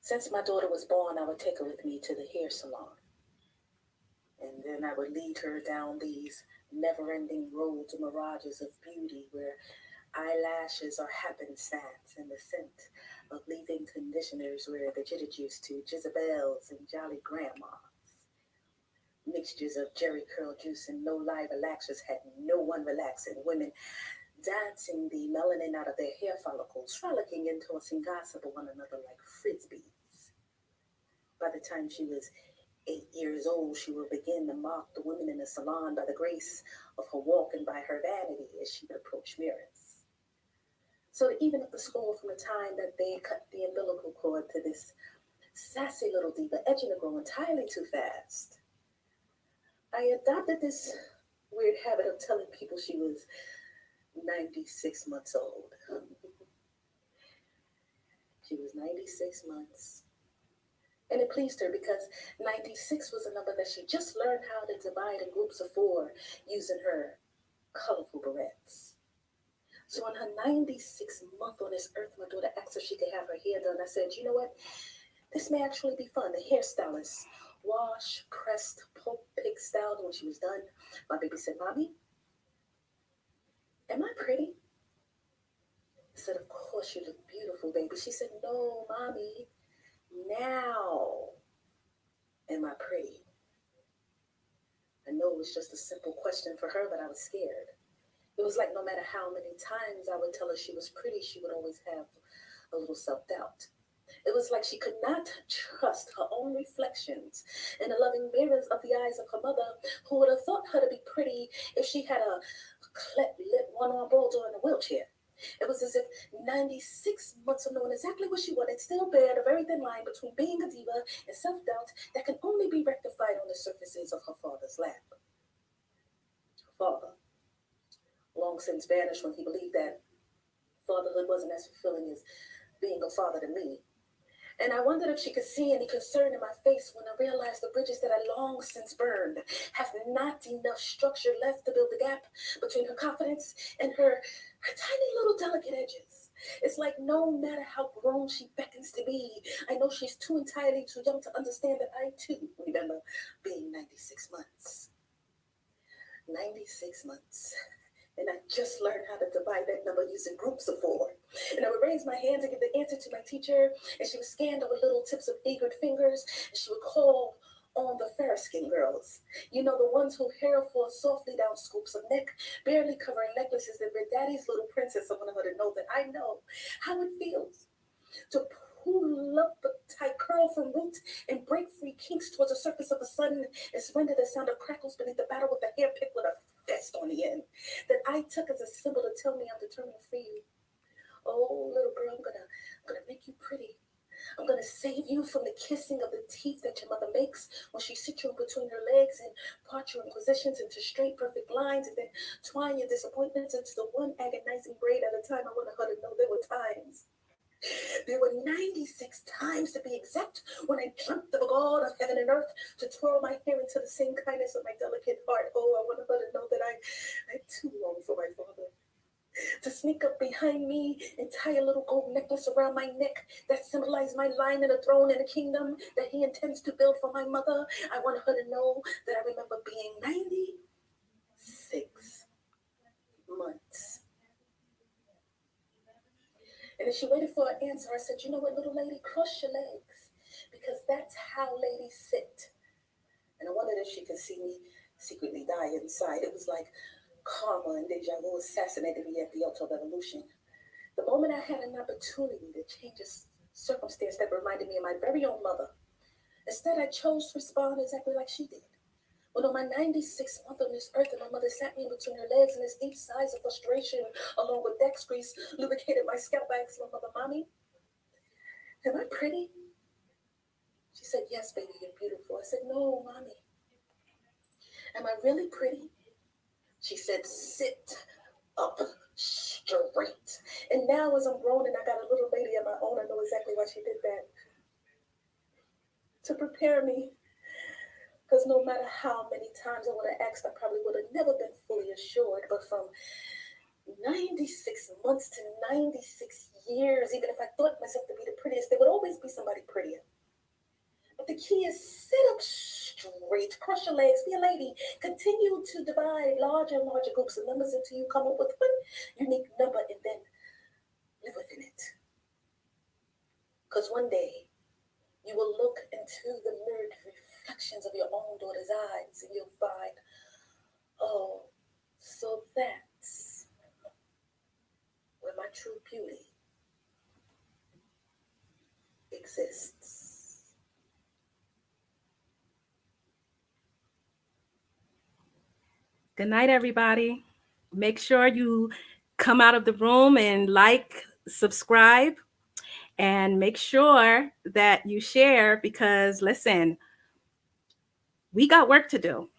Since my daughter was born, I would take her with me to the hair salon. And then I would lead her down these never-ending roads or mirages of beauty where eyelashes are happenstance and the scent of leave-in conditioners were the jitter juice to Jezebels and Jolly Grandmas. Mixtures of Jerry curl juice and no live relaxers had no one relaxing. Women dancing the melanin out of their hair follicles, frolicking and tossing gossip of one another like frisbees. By the time she was 8 years old, she would begin to mock the women in the salon by the grace of her walk and by her vanity as she would approach mirrors. So to even up the score from the time that they cut the umbilical cord to this sassy little diva edging to grow entirely too fast, I adopted this weird habit of telling people she was 96 months old. She was 96 months. And it pleased her because 96 was a number that she just learned how to divide in groups of 4 using her colorful barrettes. So on her 96th month on this earth, my daughter asked if she could have her hair done. I said, you know what? This may actually be fun. The hairstylist wash, pressed, pulp pig styled. When she was done, my baby said, Mommy, am I pretty? I said, of course you look beautiful, baby. She said, no, Mommy, now am I pretty? I know it was just a simple question for her, but I was scared. It was like no matter how many times I would tell her she was pretty, she would always have a little self-doubt. It was like she could not trust her own reflections in the loving mirrors of the eyes of her mother, who would have thought her to be pretty if she had a cleft lip, one-arm bulldog in a wheelchair. It was as if 96 months of knowing exactly what she wanted still bared a very thin line between being a diva and self-doubt that can only be rectified on the surfaces of her father's lap. Her father, long since vanished when he believed that fatherhood wasn't as fulfilling as being a father to me. And I wondered if she could see any concern in my face when I realized the bridges that I long since burned have not enough structure left to build the gap between her confidence and her tiny little delicate edges. It's like no matter how grown she beckons to be, I know she's entirely too young to understand that I too remember being 96 months. 96 months. And I just learned how to divide that number using groups of 4. And I would raise my hand to give the answer to my teacher, and she would scan over little tips of eager fingers, and she would call on the fair skinned girls. You know, the ones whose hair falls softly down scoops of neck, barely covering necklaces that were daddy's little princess. I wanted her to know that I know how it feels to pull up the tight curl from root and break free kinks towards the surface of the sun and surrender the sound of crackles beneath the battle with the hair pick with a fist on the end that I took as a symbol to tell me I'm determined to free you. Oh, little girl, I'm gonna make you pretty. I'm gonna save you from the kissing of the teeth that your mother makes when she sits you in between her legs and part your inquisitions into straight, perfect lines, and then twine your disappointments into the one agonizing braid at a time. I wanted her to know there were times There were 96 times to be exact when I dreamt of a God of heaven and earth to twirl my hair into the same kindness of my delicate heart. Oh, I want to let her know that I too long for my father. To sneak up behind me and tie a little gold necklace around my neck that symbolized my line in a throne in a kingdom that he intends to build for my mother. I want her to know that I remember being 96 months. And as she waited for an answer, I said, you know what, little lady, cross your legs, because that's how ladies sit. And I wondered if she could see me secretly die inside. It was like karma and deja vu assassinated me at the altar of evolution. The moment I had an opportunity to change a circumstance that reminded me of my very own mother, instead I chose to respond exactly like she did. When on my 96th month on this earth and my mother sat me between her legs and this deep sighs of frustration, along with Dex grease, lubricated my scalp, I asked my mother, Mommy, am I pretty? She said, yes, baby, you're beautiful. I said, no, Mommy. Am I really pretty? She said, sit up straight. And now as I'm grown and I got a little lady of my own, I know exactly why she did that. To prepare me. Because no matter how many times I would have asked, I probably would have never been fully assured. But from 96 months to 96 years, even if I thought myself to be the prettiest, there would always be somebody prettier. But the key is sit up straight, cross your legs, be a lady. Continue to divide larger and larger groups of numbers until you come up with one unique number and then live within it. Because one day you will look into the mirrored reflections of your own daughter's eyes and you'll find, oh, so that's where my true beauty exists. Good night, everybody. Make sure you come out of the room and like, subscribe, and make sure that you share because, listen, we got work to do.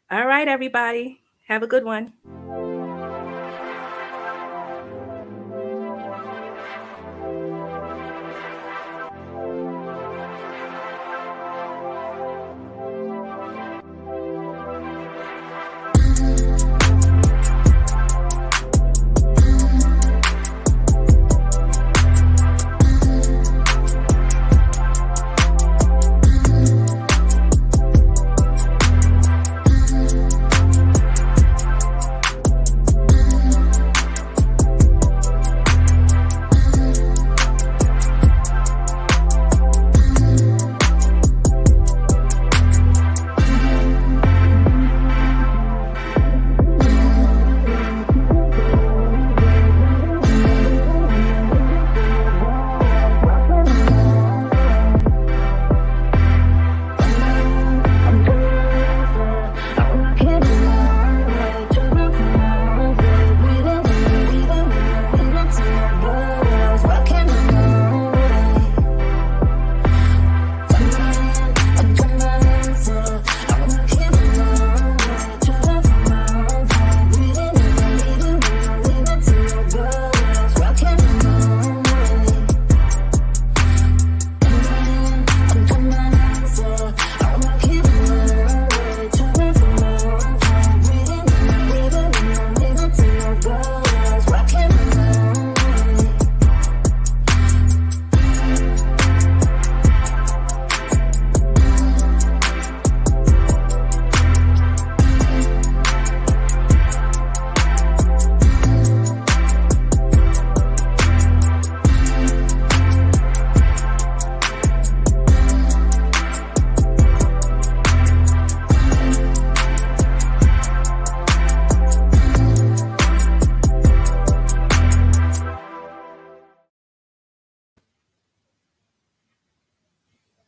All right, everybody. Have a good one.